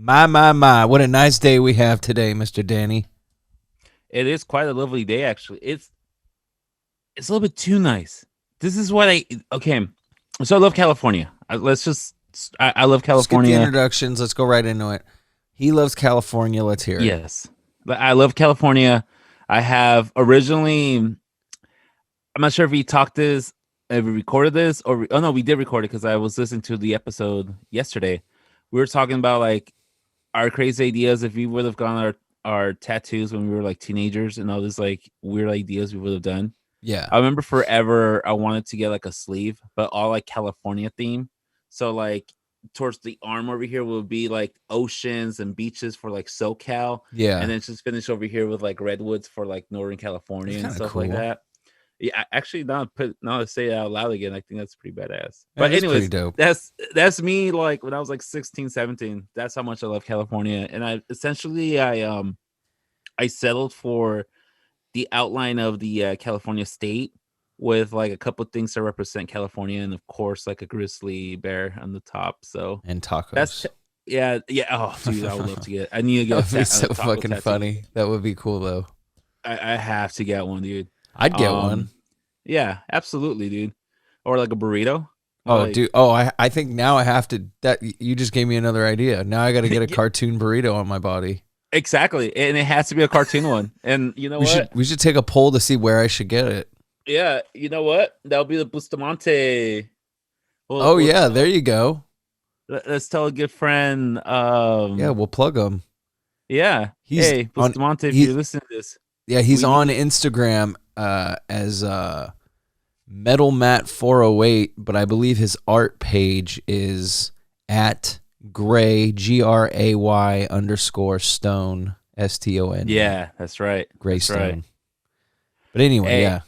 My. What a nice day we have today, Mr. Danny. It is quite a lovely day, actually. It's a little bit too nice. This is what I okay. So I love California. I love Skip the California. introductions. Let's go right into it. He loves California. Let's hear it. Yes, but I love California. I have originally. I'm not sure if we talked this, if we recorded this, oh no, we did record it because I was listening to the episode yesterday. We were talking about like our crazy ideas if we would have gone our tattoos when we were like teenagers and all these like weird ideas we would have done. Yeah. I remember forever I wanted to get like a sleeve, but all like California theme. So like towards the arm over here will be like oceans and beaches for like SoCal, Yeah. and then just finish over here with like redwoods for like Northern That's California and kind of stuff like cool. that. Yeah, actually, now to say it out loud again, I think that's pretty badass. That But is pretty anyways, dope. that's me. Like when I was like 16, 17. That's how much I love California, and I settled for the outline of the California state with like a couple things to represent California, and of course, like a grizzly bear on the top. So And that's tacos. yeah. Oh, dude, I would love to get. I need to That would get be a so taco fucking tattoo. funny. That would be cool though. I have to get one, dude. I'd get one. Um, yeah, absolutely, dude. Or like a burrito. Oh, Like dude. Oh, I think now I have to. That you just gave me another idea. Now I got to get a yeah, cartoon burrito on my body. exactly, and it has to be a cartoon one. And you know We should what? we should take a poll to see where I should get it. Yeah, you know what? That'll be the Bustamante. We'll, Oh we'll yeah, there tell. you go. Let's tell a good friend. Yeah, we'll plug him. Yeah. He's Hey, on. Bustamante, if you're He listening to this, Yeah, he's we on need. Instagram as Metal Matt 408, but I believe his art page is at Gray __ Stone STONE Yeah, that's right. That's right. Greystone. But anyway, Hey, yeah.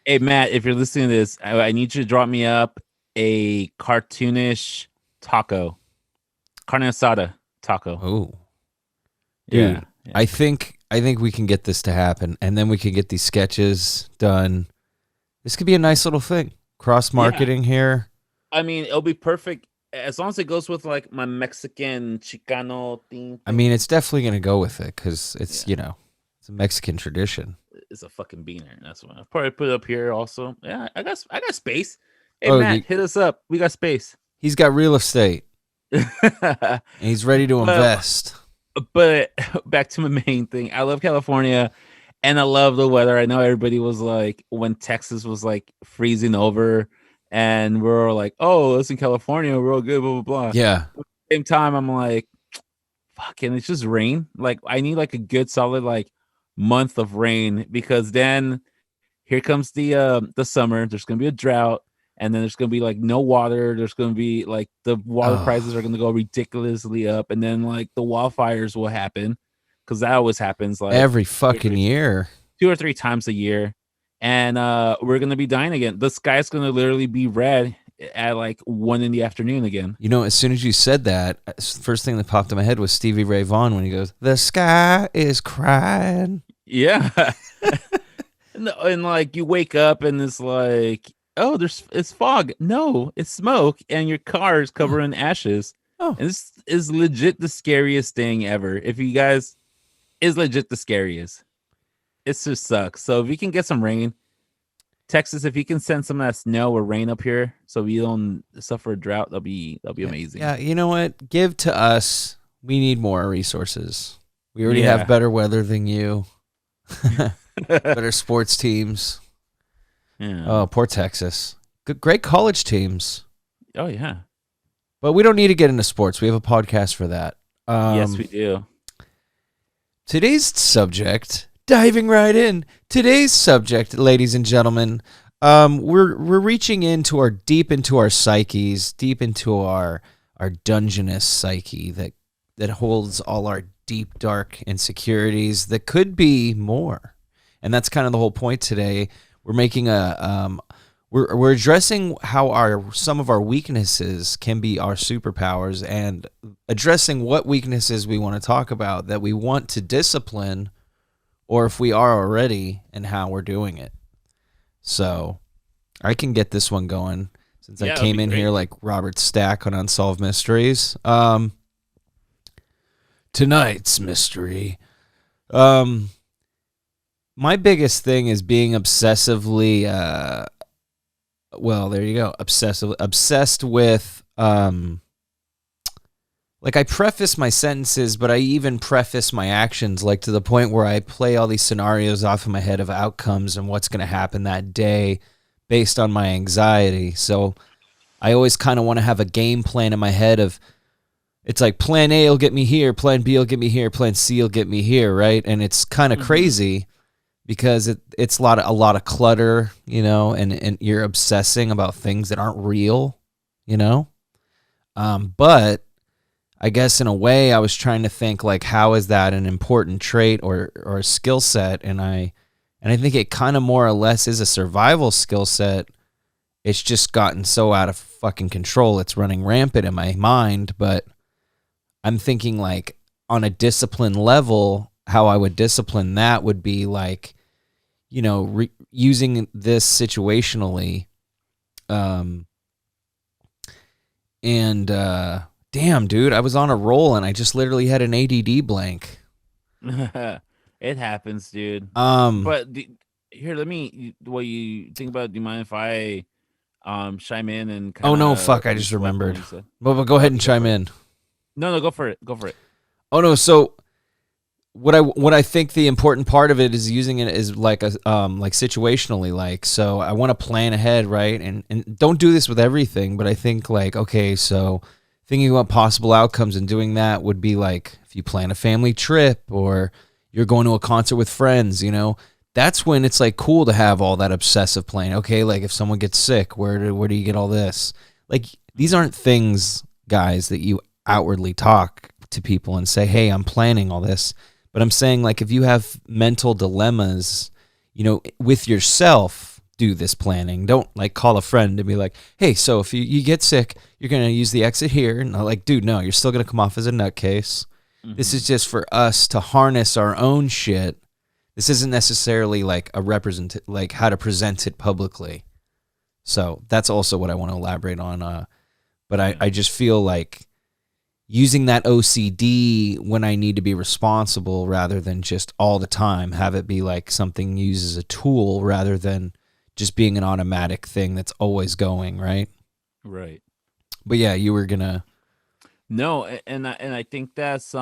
hey, Matt, if you're listening to this, I need you to drop me up a cartoonish taco, carne asada taco. Oh, Yeah. dude, Yeah. I think we can get this to happen, and then we can get these sketches done. This could be a nice little thing. Cross Yeah. marketing here. I mean, it'll be perfect as long as it goes with like my Mexican Chicano I mean, thing. it's definitely gonna go with it because it's Yeah, it's a Mexican tradition. it's a fucking beaner. That's what I'll probably put it up here also. Yeah, I got space. Hey Oh, Matt, hit us up. We got space. he's got real estate but and he's ready to invest. but back to my main thing. I love California and I love the weather. I know everybody was like when Texas was like freezing over and we're all like, oh, it's in California, we're all good, blah blah blah. Yeah. Same time, I'm like, fucking, it's just rain. Like, I need like a good solid like month of rain because then here comes the summer. There's gonna be a drought, and then there's gonna be like no water. There's gonna be like the water prices are Oh, gonna go ridiculously up, and then like the wildfires will happen because that always happens like every two or fucking three, year. 2 or 3 times a year, and we're gonna be dying again. The sky's gonna literally be red at like 1 in the afternoon again. As soon as you said that, first thing that popped in my head was Stevie Ray Vaughan when he goes, "The sky is crying." Yeah. And like you wake up and it's like, oh, it's fog. No, it's smoke, and your car is Oh, covered in ashes. oh, And this is legit the scariest thing ever. If you guys is legit the scariest. It just sucks. So if you can get some rain, Texas, if you can send some of that snow or rain up here so we don't suffer a drought, that'll be yeah, amazing. yeah. You know what? Give to us. We need more resources. We already have Yeah. better weather than you. Better sports teams. Yeah. Oh, poor Texas. Good, great college teams. Oh yeah. But we don't need to get into sports. We have a podcast for that. Yes, we Um, do. Today's subject, diving right in. Today's subject, ladies and gentlemen, we're reaching deep into our psyches, deep into our dungeonous psyche that holds all our deep dark insecurities that could be more. And that's kind of the whole point today. We're making we're addressing how some of our weaknesses can be our superpowers and addressing what weaknesses we want to talk about that we want to discipline or if we are already and how we're doing it. So I can get this one going since I Yeah, that'll came be in here great. like Robert Stack on Unsolved Mysteries. Tonight's mystery. Um, my biggest thing is being obsessively. Well, there you go. Obsessed with. Like I preface my sentences, but I even preface my actions, like to the point where I play all these scenarios off in my head of outcomes and what's going to happen that day based on my anxiety. So I always kind of want to have a game plan in my head of it's like plan A will get me here, plan B will get me here, plan C will get me here, right? And it's kind of Mm-hmm. crazy because it's a lot of clutter, and you're obsessing about things that aren't real, you know. But I guess in a way I was trying to think like how is that an important trait or a skill set, and I think it kind of more or less is a survival skill set. It's just gotten so out of fucking control. It's running rampant in my mind, but I'm thinking like on a discipline level, how I would discipline that would be like, using this situationally. Um, and damn, dude, I was on a roll and I just literally had an ADD blank. It happens, dude. Um, But here, let me. What you think about? Do you mind if I chime in and oh kind no, of fuck, I just reflect on what remembered. you said? Well, go ahead Okay, and go chime for it. in. No, go for it. Go for it. Oh no, so what I think the important part of it is using it is like a like situationally, like, so I want to plan ahead, right? And don't do this with everything, but I think like, okay, so thinking about possible outcomes and doing that would be like if you plan a family trip or you're going to a concert with friends, that's when it's like cool to have all that obsessive plan. Okay, like if someone gets sick, where do you get all this? Like these aren't things, guys, that you outwardly talk to people and say, "Hey, I'm planning all this." But I'm saying, like, if you have mental dilemmas, with yourself, do this planning. Don't like call a friend and be like, hey, so if you get sick, you're going to use the exit here. And I'm like, dude, no, you're still going to come off as a nutcase. This Mm-hmm. is just for us to harness our own shit. This isn't necessarily like like how to present it publicly. So that's also what I want to elaborate on. But I Yeah. just feel like using that OCD when I need to be responsible rather than just all the time have it be like something used as a tool rather than just being an automatic thing that's always going, right? Right. But yeah, you were gonna. No, and I think that's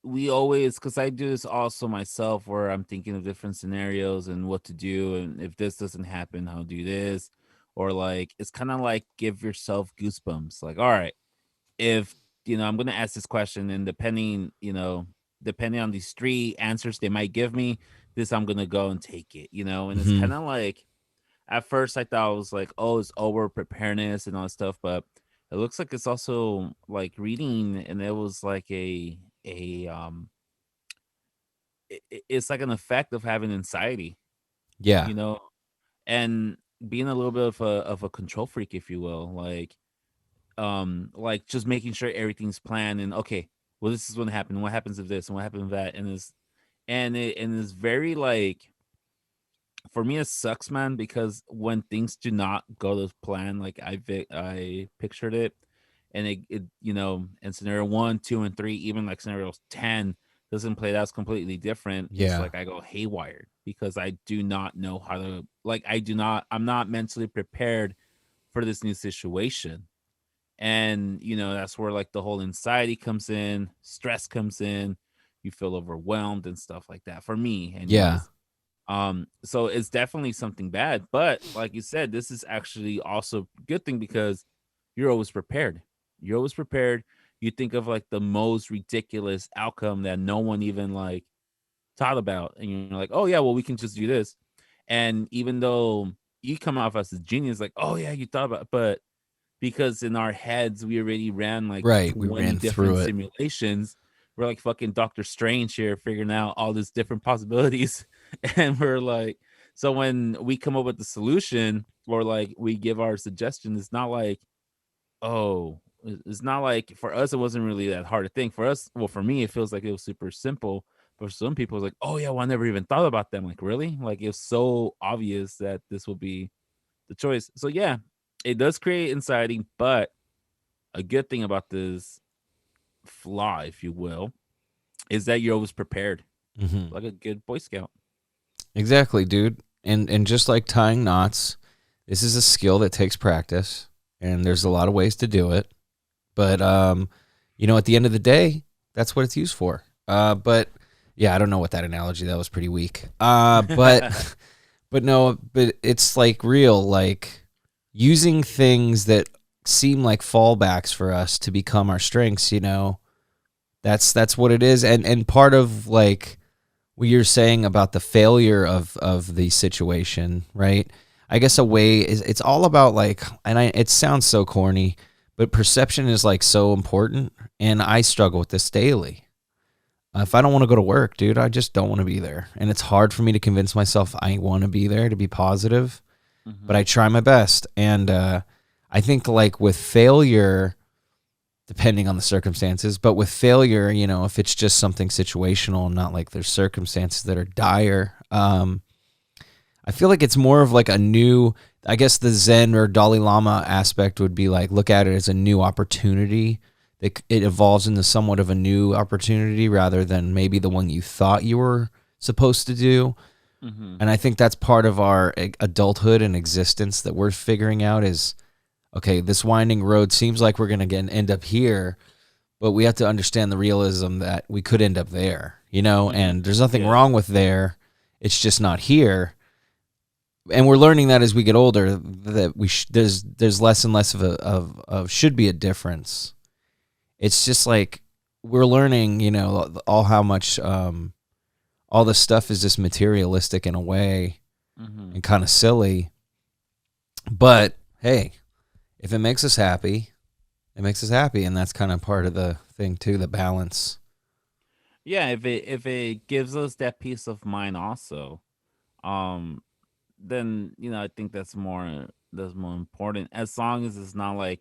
we always, because I do this also myself, where I'm thinking of different scenarios and what to do, and if this doesn't happen, how do this, or like it's kind of like give yourself goosebumps. Like, all right, if I'm gonna ask this question, and depending on these three answers they might give me, this I'm gonna go and take it. And it's Hmm. kind of like at first I thought it was like, oh, it's over preparedness and all that stuff, but it looks like it's also like reading, and it was like a it's like an effect of having anxiety, Yeah. you know, and being a little bit of a control freak, if you will, like just making sure everything's planned and okay. Well, this is going to happen. What happens if this and what happens if that? And it's very like, for me it sucks, man, because when things do not go to plan like I pictured it, and it in scenario 1, 2, and 3, even like scenarios 10 doesn't play, that's completely different. It's Yeah. like I go haywire because I do not know how to, like, I'm not mentally prepared for this new situation. And that's where like the whole anxiety comes in, stress comes in, you feel overwhelmed and stuff like that, for me Yeah. anyways. So it's definitely something bad, but like you said, this is actually also a good thing because you're always prepared. You're always prepared. You think of like the most ridiculous outcome that no one even like thought about, and you're like, oh yeah, well, we can just do this. And even though you come off as a genius, like, oh yeah, you thought about it, but because in our heads we already ran like Right. We 20 ran different through it. simulations. We're like fucking Doctor Strange here, figuring out all these different possibilities. And we're like, so when we come up with the solution, or like we give our suggestion, it's not like, oh, it's not like, for us it wasn't really that hard to think. For us, well, for me it feels like it was super simple, but for some people it's like, oh yeah, well, I never even thought about them. Like, really? Like, it's so obvious that this will be the choice. So yeah, it does create anxiety, but a good thing about this flaw, if you will, is that you're always prepared, Hmm. like a good Boy Scout. Exactly, dude. And just like tying knots, this is a skill that takes practice, and there's a lot of ways to do it. But at the end of the day, that's what it's used for. But yeah, I don't know what that analogy. That was pretty weak. But but no, but it's like real, like using things that seem like fallbacks for us to become our strengths. That's what it is. And part of like what you're saying about the failure of the situation, right? I guess a way is it's all about like, it sounds so corny, but perception is like so important, and I struggle with this daily. If I don't want to go to work, dude, I just don't want to be there, and it's hard for me to convince myself I want to be there to be positive, but Mm-hmm. I try my best, and I think like with failure, depending on the circumstances. But with failure, if it's just something situational, not like there's circumstances that are dire, I feel like it's more of like a new, I guess the Zen or Dalai Lama aspect would be like, look at it as a new opportunity. It evolves into somewhat of a new opportunity rather than maybe the one you thought you were supposed to do. Mm-hmm. And I think that's part of our adulthood and existence that we're figuring out is, okay, this winding road seems like we're going to end up here, but we have to understand the realism that we could end up there, Mm-hmm. and there's nothing Yeah. wrong with there. It's just not here. And we're learning that as we get older that there's less and less of should be a difference. It's just like we're learning, all how much all this stuff is just materialistic in a way Mm-hmm. and kind of silly. But hey, if it makes us happy, it makes us happy, and that's kind of part of the thing too, the balance. Yeah, if it gives us that peace of mind also, um, then I think that's more important. As long as it's not like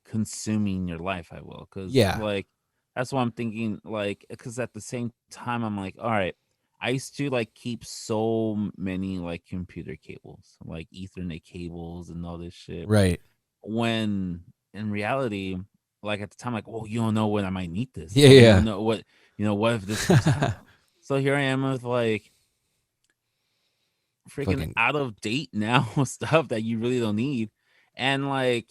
consuming your life, I will, because Yeah. like that's what I'm thinking. Like, because at the same time, I'm like, all right, I used to like keep so many like computer cables, like Ethernet cables and all this shit. Right. When in reality, like at the time, like, oh, you don't know when I might need this. Yeah, Like, you don't yeah. know what if this comes out. So here I am with like freaking Fucking out of date now stuff that you really don't need. And like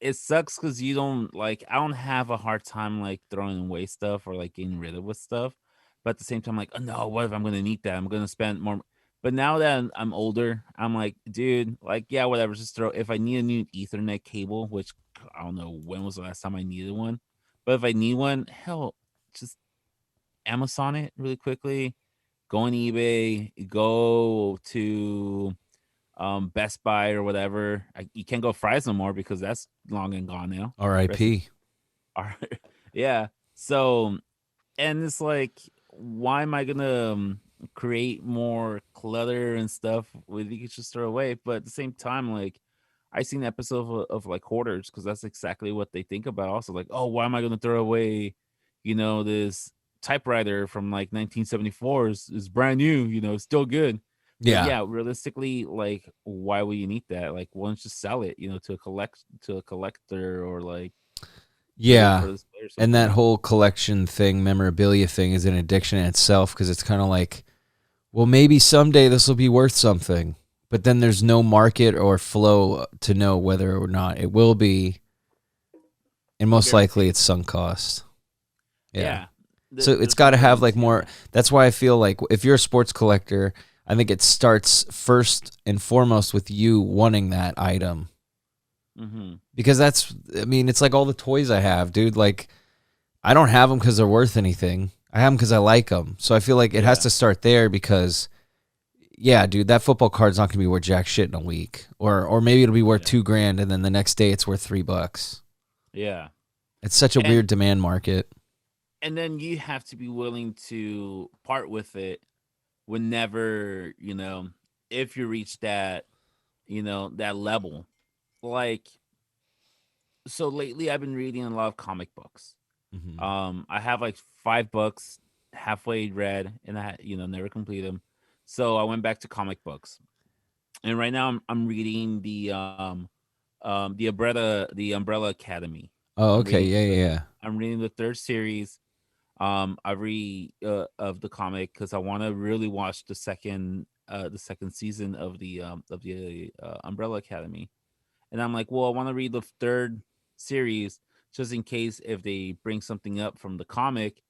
it sucks because you don't like I don't have a hard time like throwing away stuff or like getting rid of with stuff. But at the same time, like, oh no, what if I'm gonna need that? I'm gonna spend more. But now that I'm older, I'm like, dude, like, yeah, whatever. Just throw if I need a new Ethernet cable, which I don't know when was the last time I needed one. But if I need one, hell, just Amazon it really quickly, go on eBay, go to Best Buy or whatever. You can't go Fry's no more because that's long and gone now. Rest in, R.I.P. yeah. So and it's like, why am I gonna create more clutter and stuff with you could just throw away? But at the same time, like I seen episodes of like hoarders because that's exactly what they think about. Also, like, oh, why am I gonna throw away, this typewriter from like 1974 is brand new, it's still good. But Yeah. yeah, realistically, like, why would you need that? Like, why don't you sell it, to a collector or like trade it Yeah. for this play or And that something? whole collection thing, memorabilia thing is an addiction in itself because it's kind of like, well, maybe someday this will be worth something, but then there's no market or flow to know whether or not it will be. And No most likely guarantee. it's sunk cost. Yeah. Yeah, So it's there's got no to have like guarantee on more. it. That's why I feel like if you're a sports collector, I think it starts first and foremost with you wanting that item Hmm. because I mean, it's like all the toys I have, dude. Like, I don't have them because they're worth anything. I have them because I like them. So I feel like it has Yeah, to start there because, yeah, dude, that football card's not going to be worth jack shit in a week, or maybe it'll be worth yeah, $2,000, and then the next day it's worth $3. yeah. It's such a And weird demand market. and then you have to be willing to part with it whenever if you reach that level. Like, so lately I've been reading a lot of comic books. Hmm. I have like 5 books halfway read, and I never complete them. So I went back to comic books, and right now I'm reading the Umbrella Academy. Oh, I'm okay. reading Yeah, the yeah, yeah. I'm reading the third series. I read of the comic because I want to really watch the second season of the Umbrella Academy, and I'm like, well, I want to read the third series just in case if they bring something up from the comic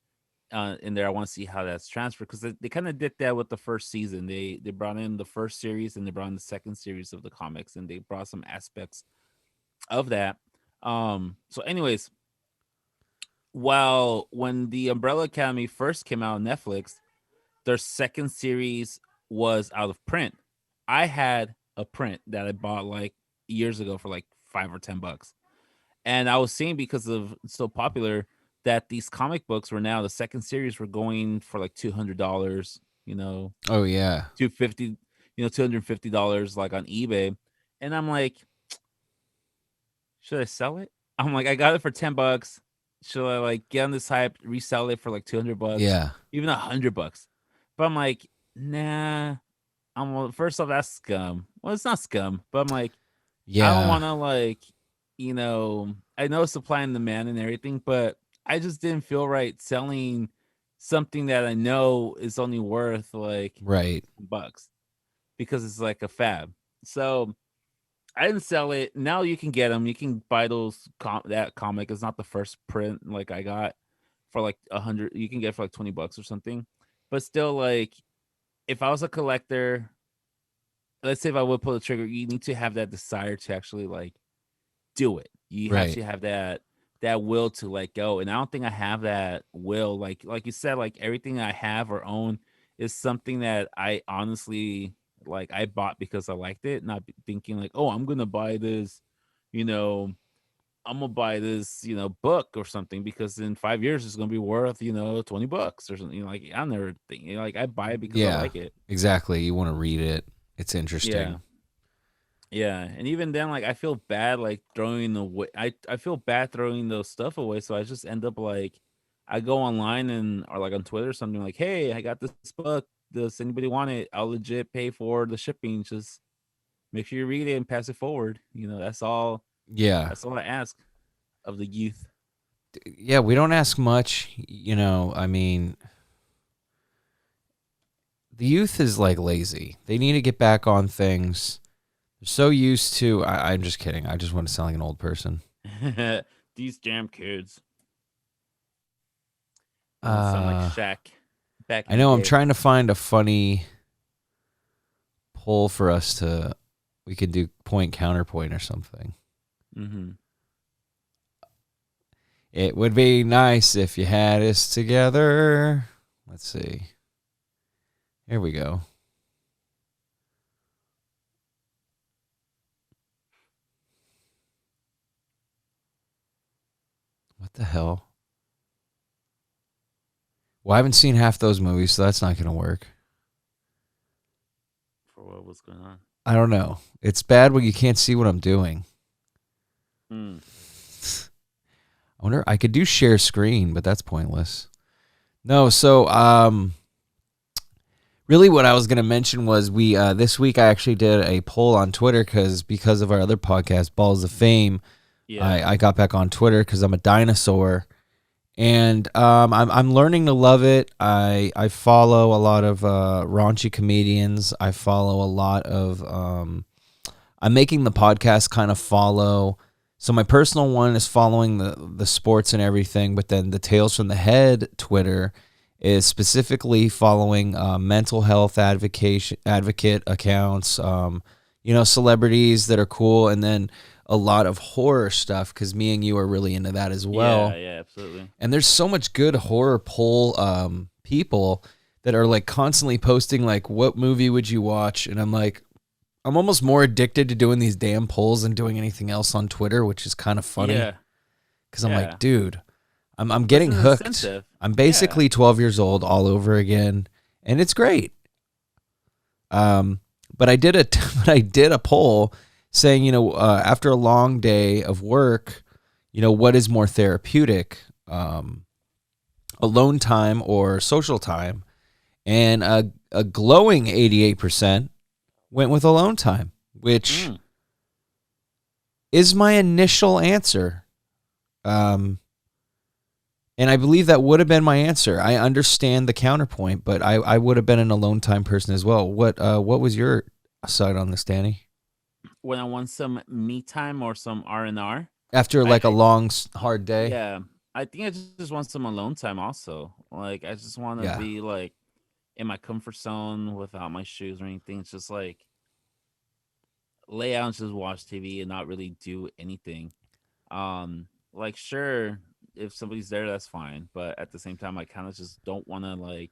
in there. I want to see how that's transferred because they kind of did that with the first season. They brought in the first series and they brought in the second series of the comics, and they brought some aspects of that. So, anyways, while when the Umbrella Academy first came out on Netflix, their second series was out of print. I had a print that I bought like years ago for like $5 or $10. And I was seeing because of it's so popular that these comic books were now the second series were going for like $200, Oh, yeah. 250, $250 like on eBay. And I'm like, should I sell it? I'm like, I got it for $10. Should I like get on this hype, resell it for like $200, Yeah. even $100? But I'm like, nah. First off, that's scum. Well, it's not scum, but I'm like, I don't Yeah. want to I know supply and demand and everything, but I just didn't feel right selling something that I know is only worth like Right. bucks because it's like a fab. So I didn't sell it. Now you can get them. You can buy that comic. It's not the first print like I got for like 100. You can get it for like $20 or something. But still, like if I was a collector, let's say if I would pull the trigger, you need to have that desire to actually like do it. You Right. actually have that will to let go. And I don't think I have that will. Like you said, like everything I have or own is something that I honestly like I bought because I liked it, not thinking like, oh, I'm gonna buy this, you know, I'm gonna buy this, book or something because in 5 years it's gonna be worth, $20 or something. Like I never think like I buy it because I Yeah. like it. Exactly. You want to read it. It's Yeah. interesting. Yeah, and even then, like I feel bad, like throwing away. I feel bad throwing those stuff away, so I just end up like, I go online and or like on Twitter or something like, "Hey, I got this book. Does anybody want it? I'll legit pay for the shipping. Just make sure you read it and pass it forward." That's all. Yeah. That's all I ask of the youth. Yeah. We don't ask much. I mean, the youth is like lazy. They need to get back on things. They're so used to. I'm just kidding. I just want to sound like an old person. These damn kids. You want to sound like Uh, Shaq back I in the know I'm day. trying to find a funny poll for us to. We could do point counterpoint or something. Mm-hmm. It would be nice if you had us together. Let's see. Here we go. What the hell? Well, I haven't seen half those movies, so that's not going to work. For what was going on? I don't know. It's bad when you can't see what I'm doing. Mm. I wonder, I could do share screen, but that's pointless. No, so really what I was going to mention was we this week I actually did a poll on Twitter because of our other podcast, Balls of Fame. Yeah. I got back on Twitter because I'm a dinosaur. And I'm learning to love it. I follow a lot of raunchy comedians. I follow a lot of I'm making the podcast kind of follow. So my personal one is following the sports and everything, but then the Tales from the Head Twitter is specifically following mental health advocate accounts, celebrities that are cool, and then a lot of horror stuff because me and you are really into that as well. Yeah, absolutely. And there's so much good horror poll people that are like constantly posting like, what movie would you watch? And I'm like, I'm almost more addicted to doing these damn polls than doing anything else on Twitter, which is kind of funny. Yeah. Because I'm Yeah. like, dude, I'm But it's getting an hooked. incentive. I'm basically 12 years old all over again, and it's great. But I did a poll saying, after a long day of work, what is more therapeutic, alone time or social time? And a glowing 88% went with alone time, which is my initial answer. Um, and I believe that would have been my answer. I understand the counterpoint, but I would have been an alone time person as well. What was your side on this, Danny? When I want some me time or some R&R, After like a I long, hard day? yeah, I think I just want some alone time also. Like I just want to Yeah. be like in my comfort zone without my shoes or anything. It's just like lay out and just watch TV and not really do anything. Like sure, if somebody's there, that's fine. But at the same time, I kind of just don't want to like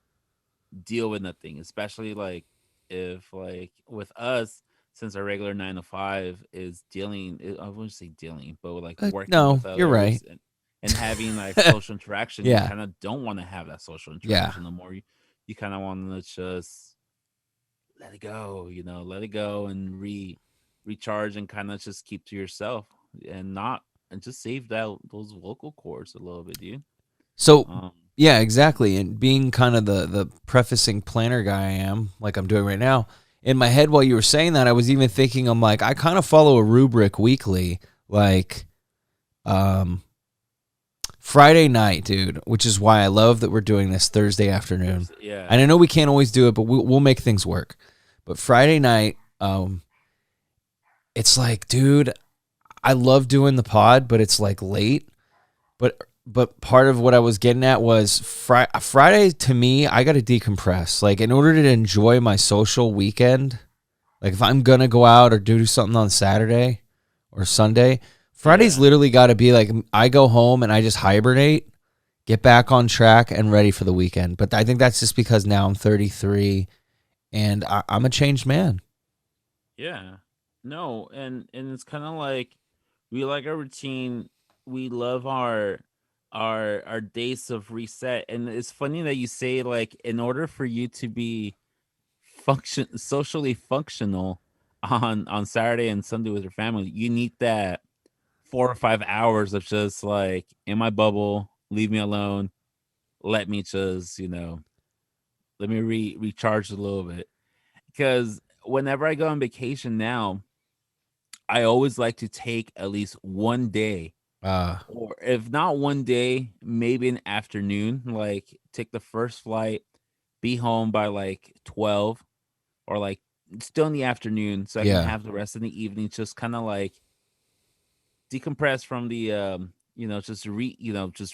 deal with nothing, especially like if like with us, since our regular 9 to 5 is dealing. I wouldn't say dealing, but like working No, with you're right. others and having like social interaction, you Yeah. kind of don't want to have that social Yeah. interaction. The more you kind of want to just let it go, let it go and recharge and kind of just keep to yourself and not and just save that those vocal cords a little bit, dude. So Um, yeah, exactly. And being kind of the prefacing planner guy I am, like I'm doing right now, in my head while you were saying that, I was even thinking I'm like, I kind of follow a rubric weekly, like um Friday night, dude, which is why I love that we're doing this Thursday afternoon. yeah, And I know we can't always do it, but we'll make things work. But Friday night, it's like, dude, I love doing the pod, but it's like late. But part of what I was getting at was Friday to me, I got to decompress. Like in order to enjoy my social weekend, like if I'm gonna go out or do something on Saturday or Sunday, Friday's yeah. literally got to be like I go home and I just hibernate, get back on track, and ready for the weekend. But I think that's just because now I'm 33 and I'm a changed man. Yeah. No, and it's kind of like we like our routine. We love our days of reset. And it's funny that you say like in order for you to be socially functional on Saturday and Sunday with your family, you need that 4 or 5 hours of just like in my bubble, leave me alone, let me just, let me recharge a little bit. Because whenever I go on vacation now, I always like to take at least one day, Uh, or if not one day, maybe an afternoon. Like take the first flight, be home by like 12 or like still in the afternoon, so I can yeah, have the rest of the evening just kind of like decompress from the just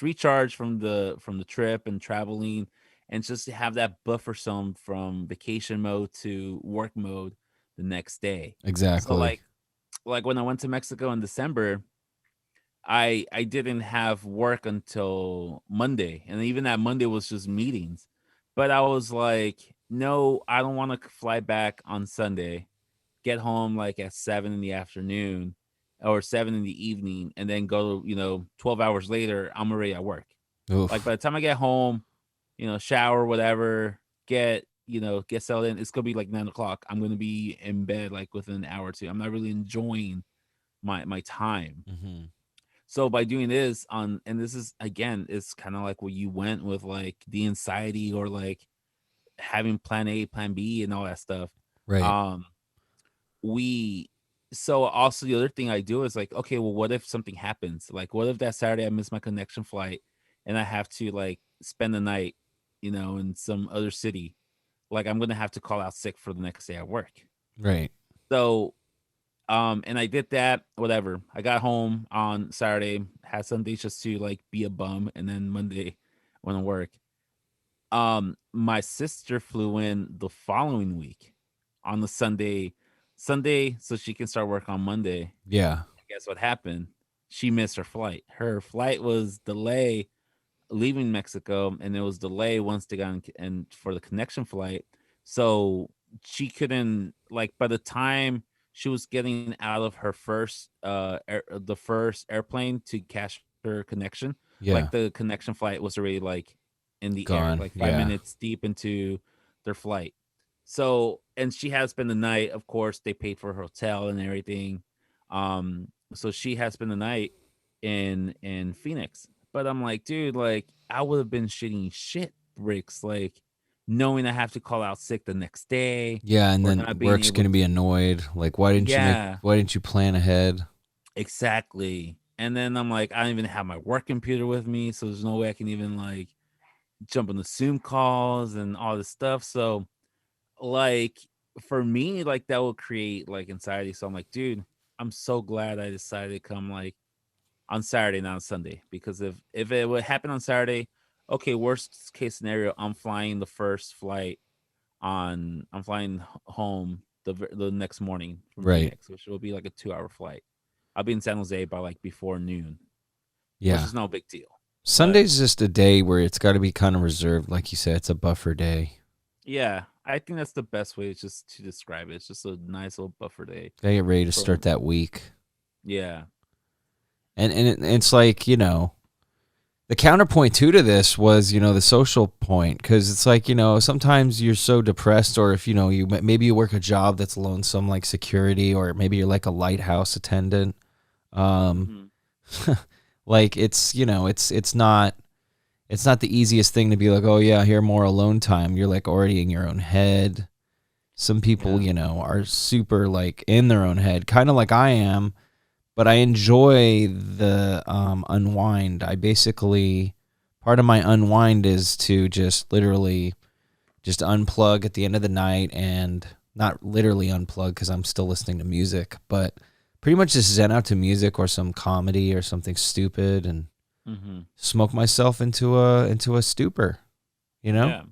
recharge from the trip and traveling, and just to have that buffer zone from vacation mode to work mode the next day. So exactly. like when I went to Mexico in December, I didn't have work until Monday, and even that Monday was just meetings. But I was like, no, I don't want to fly back on Sunday, get home like at 7 in the afternoon or 7 in the evening, and then go, 12 hours later, I'm already at work. Like Oof. by the time I get home, shower, whatever, get settled in, it's gonna be like 9 o'clock. I'm gonna be in bed like within an hour or two. I'm not really enjoying my time. Hmm. So by doing this and this is again, it's kind of like what you went with like the anxiety or like having plan A, plan B and all that stuff. Right. Um we so also the other thing I do is like, okay, well, what if something happens? Like what if that Saturday I miss my connection flight and I have to like spend the night, in some other city? Like I'm gonna have to call out sick for the next day at work. Right. So and I did that, whatever. I got home on Saturday, had Sunday just to like be a bum, and then Monday went to work. My sister flew in the following week on the Sunday, so she can start work on Monday. Yeah. Guess what happened? She missed her flight. Her flight was delayed leaving Mexico, and it was delayed once they got and for the connection flight. So she couldn't like by the time she was getting out of her the first airplane to catch her connection, Yeah. like the connection flight was already like in the air, Gone. like five Yeah. minutes deep into their flight. So and she had spent the night. Of course, they paid for her hotel and everything. So she had spent the night in Phoenix. But I'm like, dude, like I would have been shitting shit bricks, like knowing I have to call out sick the next day Yeah, and or then not being work's able gonna be to. annoyed. Like, Yeah, why didn't you plan ahead? exactly. And then I'm like, I don't even have my work computer with me, so there's no way I can even like jump on the Zoom calls and all this stuff. So like for me, like that will create like anxiety. So I'm like, dude, I'm so glad I decided to come like on Saturday, not on Sunday. Because if it would happen on Saturday, okay, worst case scenario, I'm flying the first flight I'm flying home the next morning from Right. Phoenix, which will be like a 2-hour flight. I'll be in San Jose by like before noon, which Yeah. is no big deal. But Sunday's just a day where it's got to be kind of reserved. Like you said, it's a buffer day. yeah, I think that's the best way just to describe it. It's just a nice little buffer day. Gotta get ready to start From that week. yeah, And it's like, the counterpoint to this was, the social point, because it's like, sometimes you're so depressed, or if, maybe you work a job that's lonesome, like security, or maybe you're like a lighthouse attendant. Um, like it's not the easiest thing to be like, oh yeah, here, more alone time. You're like already in your own head. Some people, are super like in their own head, kind of like I am, but I enjoy the unwind. I basically, part of my unwind is to just literally just unplug at the end of the night, and not literally unplug because I'm still listening to music, but pretty much just zen out to music or some comedy or something stupid, and smoke myself into a stupor, yeah.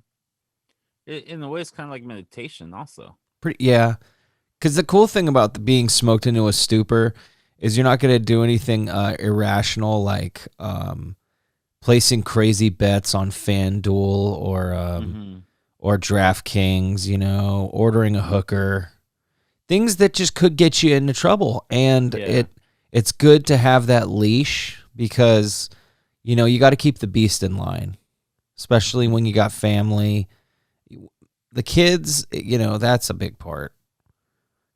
In a way, it's kind of like meditation, also. Pretty, yeah. Because the cool thing about being smoked into a stupor is you're not going to do anything irrational, like placing crazy bets on FanDuel or DraftKings, ordering a hooker, things that just could get you into trouble. And it's good to have that leash, because you got to keep the beast in line, especially when you got family. The kids, that's a big part.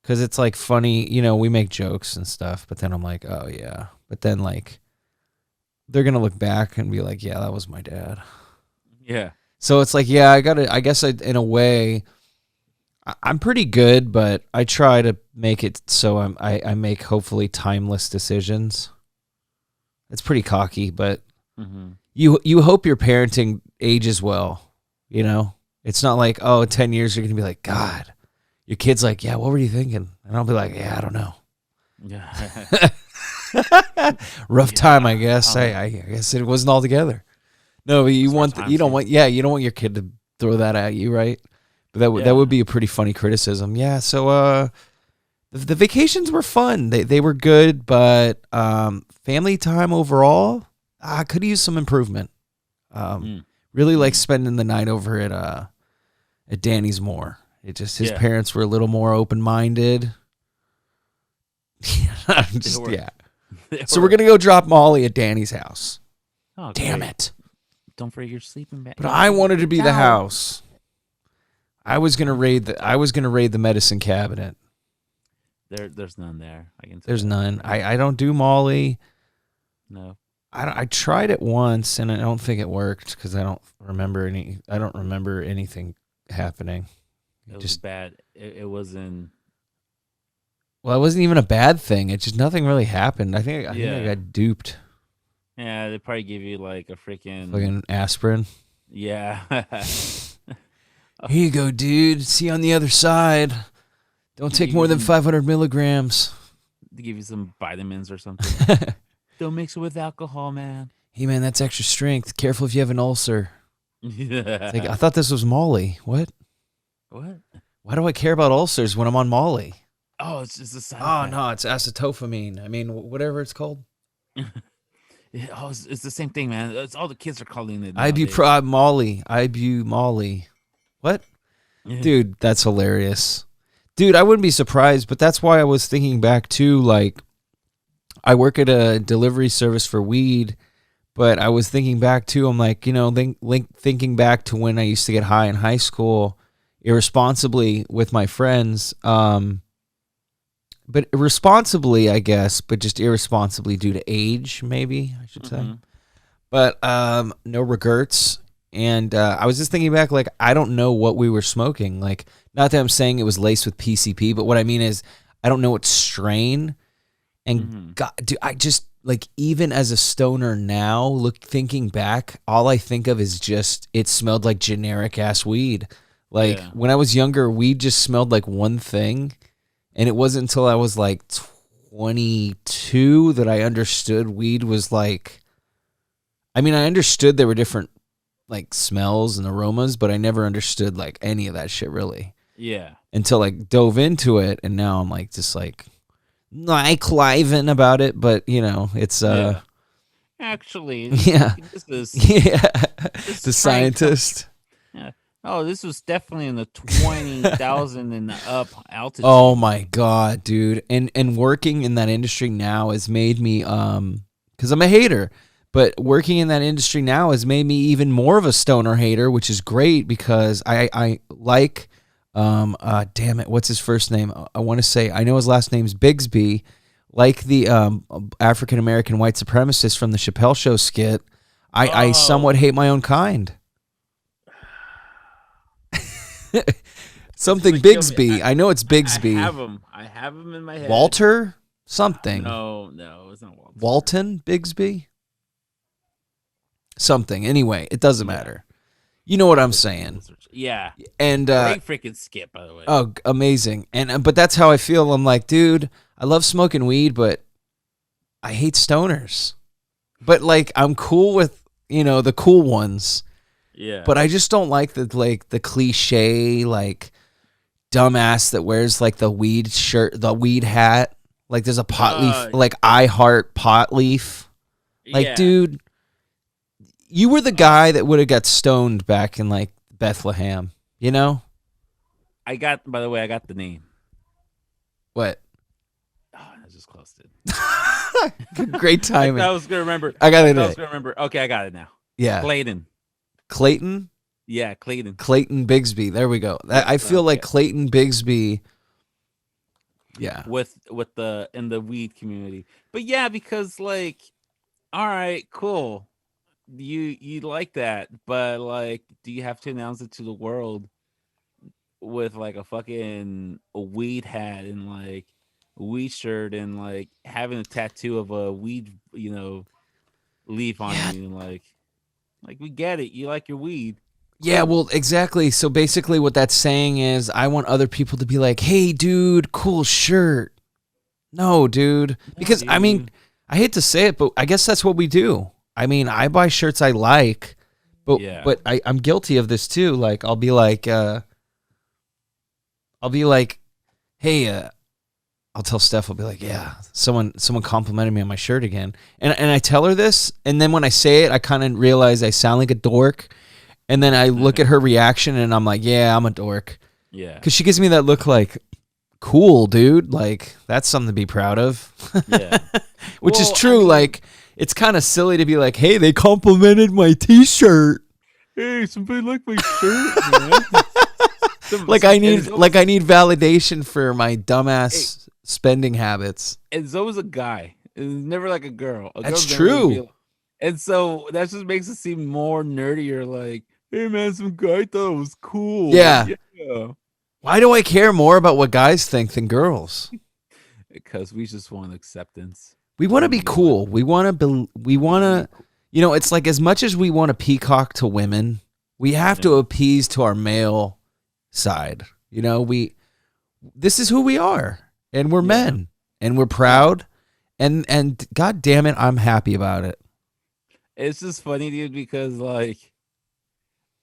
Because it's like funny, we make jokes and stuff, but then I'm like, oh yeah. But then like, they're going to look back and be like, yeah, that was my dad. Yeah. So it's like, yeah, I guess in a way, I'm pretty good, but I try to make it so I make hopefully timeless decisions. It's pretty cocky, but you hope your parenting ages well, It's not like, 10 years you're going to be like, God. Your kid's like, yeah, what were you thinking? And I'll be like, yeah, I don't know. Yeah. Rough time, I guess. I guess it wasn't all together. No, but you don't want your kid to throw that at you, right? But that would be a pretty funny criticism. Yeah. So the vacations were fun. They were good, but family time overall, I could use some improvement. Really like spending the night over at Danny's more. It just his parents were a little more open-minded. So we're gonna go drop Molly at Danny's house. Oh, damn great. it! Don't forget your sleeping bag. But I wanted to be the house. I was gonna raid the medicine cabinet. There's none there. I can. There's none. I don't do Molly. No. I tried it once and I don't think it worked because I don't remember anything happening. It was bad. It wasn't. Well, it wasn't even a bad thing. It's just nothing really happened. I think I got duped. Yeah, they probably give you like a fucking aspirin. Yeah. Here you go, dude. See you on the other side. Don't take more than 500 milligrams. They give you some vitamins or something. Don't mix it with alcohol, man. Hey, man, that's extra strength. Careful if you have an ulcer. Yeah. Like, I thought this was Molly. What? Why do I care about ulcers when I'm on Molly? Oh, it's just a side effect. No, it's acetophamine. I mean, whatever it's called. It's the same thing, man. It's all the kids are calling it. Molly. Molly. What? Yeah. Dude, that's hilarious. Dude, I wouldn't be surprised, but that's why I was thinking back to, like, I work at a delivery service for weed, but I was thinking back to, I'm like, thinking back to when I used to get high in high school, irresponsibly with my friends, but irresponsibly, I guess, but just irresponsibly due to age, maybe I should say. But no regrets. And I was just thinking back, like, I don't know what we were smoking. Like, not that I'm saying it was laced with PCP, but what I mean is I don't know what strain. And God, dude, like even as a stoner now, thinking back, all I think of is just it smelled like generic ass weed. Like Yeah. when I was younger, weed just smelled like one thing, and it wasn't until I was like 22 that I understood weed was like. I mean, I understood there were different like smells and aromas, but I never understood like any of that shit really Yeah. until I dove into it, and now I'm like just like cliving about it, but you know, it's Yeah. Actually, yeah. this is Yeah. this The strain comes. scientist. Yeah. Oh, this was definitely in the 20,000 and up Oh altitude. my god, dude. And working in that industry now has made me cuz I'm a hater, but working in that industry now has made me even more of a stoner hater, which is great because I like damn it, what's his first name? I want to say I know his last name's Bigsby, like the African American white supremacist from the Chappelle Show skit. I somewhat Oh, hate my own kind. it's Something gonna kill me. Bigsby. I know it's I Bigsby. have him. I have him in my head. Walter? Something. No, no, it's not Walter. Walton Bigsby? Something. Anyway, it doesn't Yeah, matter. You know what I'll I'm look. saying. Yeah, And great freaking skip, by the way. oh, amazing. And but that's how I feel. I'm like, dude, I love smoking weed, but I hate stoners. But like I'm cool with, the cool ones, Yeah. but I just don't like the cliche like dumbass that wears like the weed shirt, the weed hat. Like there's a pot leaf, like I heart pot leaf. Like, Yeah. dude, you were the guy that would have got stoned back in like Bethlehem, you know? I got. By the way, I got the name. What? Oh, I just closed it. Great I thought timing. I was gonna remember. I got I it. thought I was gonna remember. Okay, I got it now. Yeah. Clayton. Clayton? Yeah, Clayton. Clayton Bigsby. There we go. Yeah. I feel like Yeah. Clayton Bigsby. Yeah. With the in the weed community, but yeah, because like, all right, cool. You like that, but like, do you have to announce it to the world with like a fucking a weed hat and like a weed shirt and like having a tattoo of a weed, leaf on Yeah. you and like we get it. You like your weed. Yeah, Cool. well, exactly. So basically, what that's saying is, I want other people to be like, "Hey, dude, cool shirt." No, dude, No, because I mean, dude. I hate to say it, but I guess that's what we do. I mean, I buy shirts I like, but Yeah. but I'm guilty of this too. Like, I'll be like, "Hey," I'll tell Steph, I'll be like, "Yeah, someone complimented me on my shirt again," and I tell her this, and then when I say it, I kind of realize I sound like a dork. And then I look at her reaction and I'm like, yeah, I'm a dork. Yeah. Because she gives me that look like, cool, dude. Like, that's something to be proud of. Yeah. Which is Well, I true. mean, Like, it's kind of silly to be like, hey, they complimented my t shirt. hey, somebody like my shirt, man. Like I need validation for my dumbass spending habits. It's always a guy. It's never like a girl. A That's girl's never gonna be true. and so that just makes it seem more nerdier. Like, hey man, some guy thought it was cool. Yeah. Yeah. Why do I care more about what guys think than girls? Because we just want acceptance. We want to be cool. We want to it's like as much as we want to peacock to women, we have to appease to our male side. This is who we are, and we're men, and we're proud, and god damn it, I'm happy about it. It's just funny, dude, because like,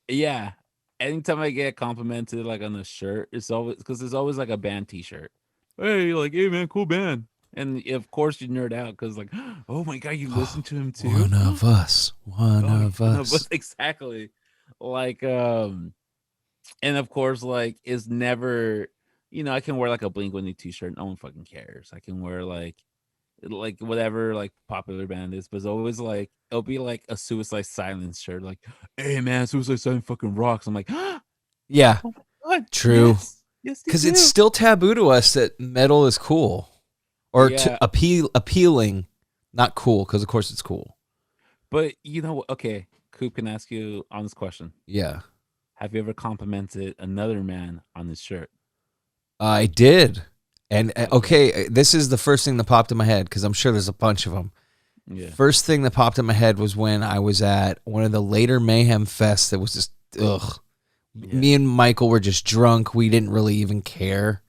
yeah, anytime I get complimented like on a shirt, it's always because it's always like a band T-shirt. Hey, like, hey man, cool band. And of course you nerd out because like, oh my god, you listen to him too. One of us. No, but exactly. Like, and of course, like, it's never, I can wear like a Blink-182 t-shirt. No one fucking cares. I can wear like whatever like popular band is, but it's always like it'll be like a Suicide Silence shirt. Like, hey man, Suicide Silence fucking rocks. I'm like, yeah, oh my god, true. Yes, because it's still taboo to us that metal is cool or to appealing, not cool. Because of course it's cool. But okay, Coop can ask you on this question. Yeah. Have you ever complimented another man on his shirt? I did. And okay, this is the first thing that popped in my head because I'm sure there's a bunch of them. Yeah. First thing that popped in my head was when I was at one of the later Mayhem Fests that was just, ugh. Yeah. Me and Michael were just drunk. We didn't really even care.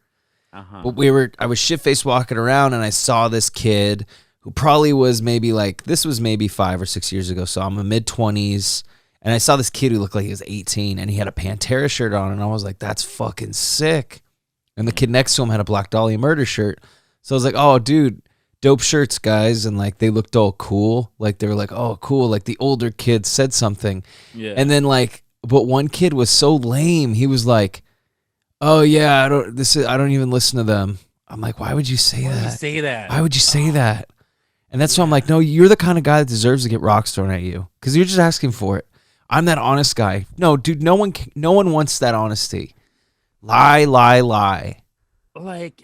Uh-huh. But I was shit-faced walking around, and I saw this kid who probably was maybe this was maybe 5 or 6 years ago, so I'm in mid-20s, and I saw this kid who looked like he was 18, and he had a Pantera shirt on, and I was like, that's fucking sick. And the kid next to him had a Black Dahlia Murder shirt. So I was like, oh, dude, dope shirts, guys. And like they looked all cool. Like they were like, oh, cool. Like the older kid said something. Yeah. And then but one kid was so lame. He was like, oh yeah, I don't even listen to them. I'm like, why would you say that? Why would you say that? Why would you say that? And that's why I'm like, no, you're the kind of guy that deserves to get rocks thrown at you because you're just asking for it. I'm that honest guy. No, dude, no one wants that honesty. Lie. Like,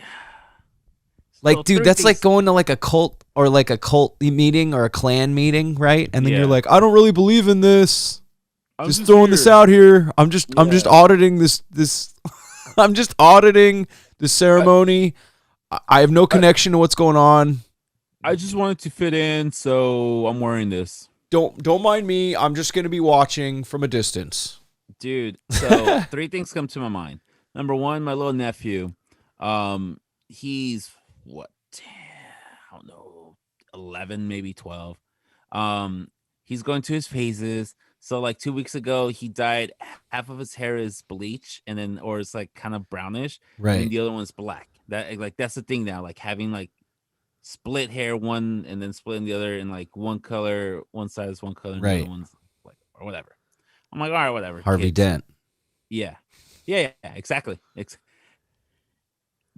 Dude, that's like going to like a cult or like a cult meeting or a clan meeting, right? And then you're like, I don't really believe in this. I'm just throwing this out here. I'm just auditing this. I'm just auditing the ceremony. I have no connection to what's going on. I just wanted to fit in, so I'm wearing this. Don't mind me. I'm just gonna be watching from a distance, dude. So 3 things come to my mind. Number 1, my little nephew. He's what? I don't know, 11, maybe 12. He's going to his phases. So like 2 weeks ago, he dyed half of his hair is bleach, and then or it's like kind of brownish, right? And the other one's black. That's the thing now. Like having like split hair one and then splitting the other in like one color, one side is one color, and the other one's like or whatever. I'm like, all right, whatever. Harvey Dent. Yeah, exactly.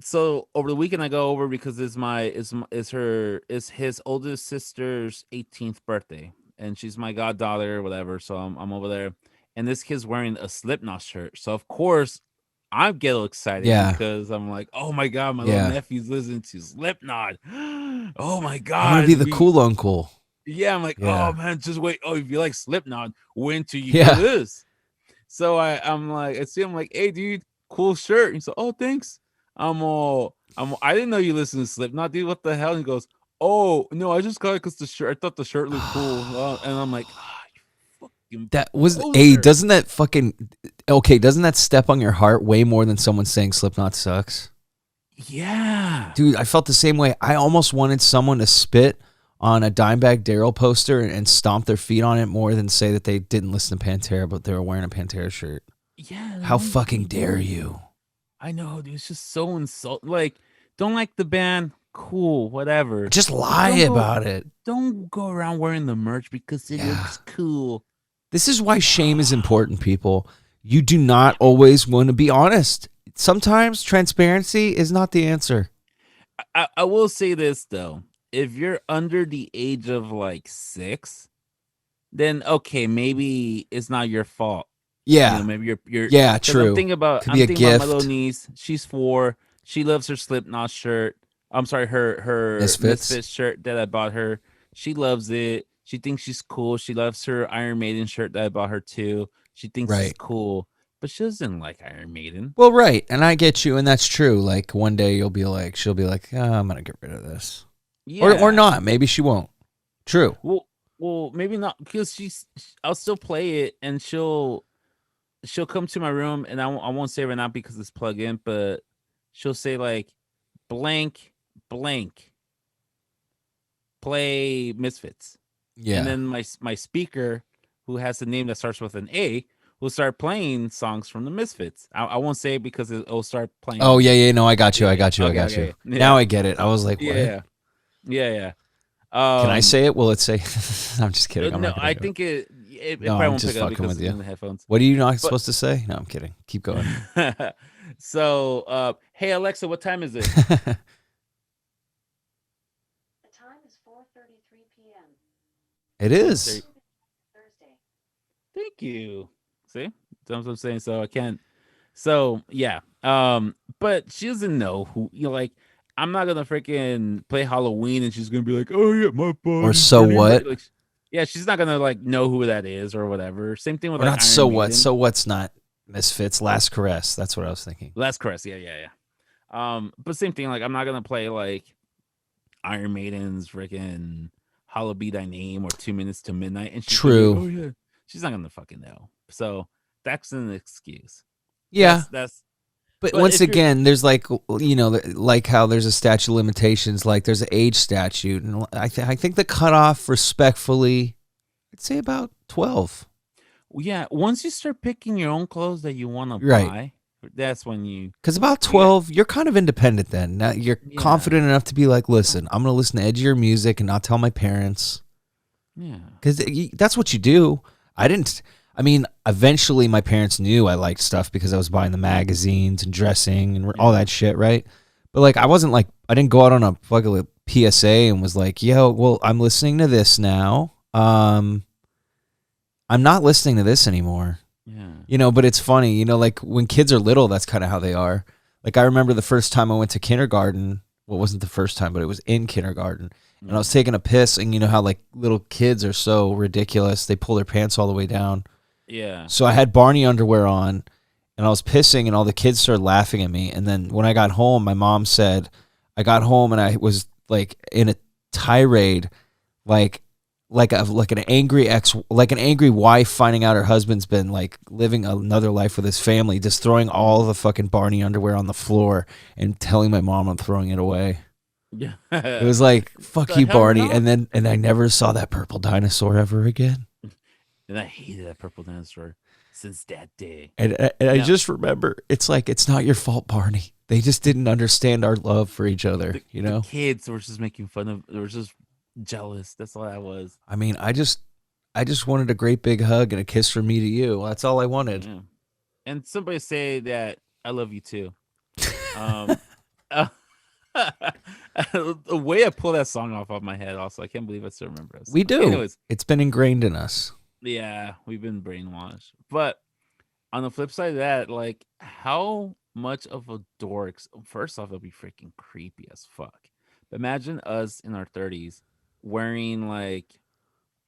So over the weekend I go over because it's his oldest sister's 18th birthday, and she's my goddaughter or whatever. So I'm over there, and this kid's wearing a Slipknot shirt. So of course I get excited because I'm like, oh my god, my little nephew's listening to Slipknot. Oh my god, I'm gonna be the cool uncle. Yeah, I'm like, oh man, just wait. Oh, if you like Slipknot, wait until you hear this. So I'm like, I see him like, hey dude, cool shirt. He's like, oh thanks. I didn't know you listen to Slipknot, dude. What the hell? And he goes, oh no, I just got it because the shirt. I thought the shirt looked cool. And I'm like, you fucking. That was doesn't that step on your heart way more than someone saying Slipknot sucks? Yeah, dude, I felt the same way. I almost wanted someone to spit on a Dimebag Darrell poster and stomp their feet on it more than say that they didn't listen to Pantera, but they were wearing a Pantera shirt. Yeah. How fucking dare you? I know, dude. It's just so insulting. Like, don't like the band, cool, whatever. Just lie about it. Don't go around wearing the merch because it looks cool. This is why shame is important, people. You do not always want to be honest. Sometimes transparency is not the answer. I will say this, though. If you're under the age of like 6, then okay, maybe it's not your fault. Yeah, maybe you're yeah, true. I'm thinking about my little niece. She's 4. She loves her Slipknot shirt. I'm sorry, her Misfits shirt that I bought her. She loves it. She thinks she's cool. She loves her Iron Maiden shirt that I bought her too. She thinks it's cool, but she doesn't like Iron Maiden. Well, right, and I get you, and that's true. Like one day she'll be like, oh, I'm gonna get rid of this. Yeah. Or not. Maybe she won't. True. Well, maybe not because I'll still play it and she'll come to my room and I won't say right now because it's plugged in, but she'll say like blank play Misfits. Yeah. And then my speaker, who has a name that starts with an A, will start playing songs from the Misfits. I won't say it because it'll start playing. Oh yeah. No, I got you. Okay. Now I get it. I was like, what? Yeah. Can I say it? Will it say? I'm just kidding. No, I think it probably won't pick up because it's in the headphones. What are you not supposed to say? No, I'm kidding. Keep going. So, hey Alexa, what time is it? The time is 4:33 p.m. It is. Thursday. Thank you. See, that's what I'm saying. So I can't. So yeah. But she doesn't know who like. I'm not gonna freaking play Halloween and she's gonna be like, oh yeah, my body. Or so what? Like, yeah, she's not gonna like know who that is or whatever. Same thing with like not Iron so Maiden. What. So what's not Misfits? Last Caress. That's what I was thinking. Last Caress. Yeah. But same thing. Like I'm not gonna play like Iron Maiden's freaking Hallowed Be Thy Name or 2 Minutes to Midnight, and she's True. Like, oh yeah, she's not gonna fucking know. So that's an excuse. Yeah. That's. But But once if you're, again, there's like, like how there's a statute of limitations, like there's an age statute. And I think the cutoff, respectfully, I'd say about 12. yeah, once you start picking your own clothes that you want to Right. buy, that's when you. Because about You 12, you're kind of independent then. Now you're Yeah. confident enough to be like, listen, I'm going to listen to edgier music and not tell my parents. Yeah. Because that's what you do. Eventually my parents knew I liked stuff because I was buying the magazines and dressing and all that shit, right? But like, I didn't go out on a fucking PSA and was like, yo, well, I'm listening to this now. I'm not listening to this anymore. Yeah. But it's funny, like when kids are little, that's kind of how they are. Like I remember the first time I went to kindergarten. Well, it wasn't the first time, but it was in kindergarten. And I was taking a piss, and you know how like little kids are so ridiculous. They pull their pants all the way down. Yeah. So I had Barney underwear on, and I was pissing, and all the kids started laughing at me. And then when I got home, my mom said, I got home and I was like in a tirade, like an angry wife finding out her husband's been like living another life with his family, just throwing all the fucking Barney underwear on the floor and telling my mom I'm throwing it away. Yeah. It was like, fuck The you, hell Barney. not? And I never saw that purple dinosaur ever again. And I hated that purple dinosaur since that day. And I just remember, it's like, it's not your fault, Barney. They just didn't understand our love for each other, The kids were just making fun of. They were just jealous. That's all that was. I mean, I just wanted a great big hug and a kiss from me to you. That's all I wanted. Yeah. And somebody say that I love you too. Um, the way I pull that song off my head, also, I can't believe I still remember it. We do. Anyways, It's been ingrained in us. yeah, we've been brainwashed. But on the flip side of that, like, how much of a dork? First off, it'll be freaking creepy as fuck. But imagine us in our 30s wearing like,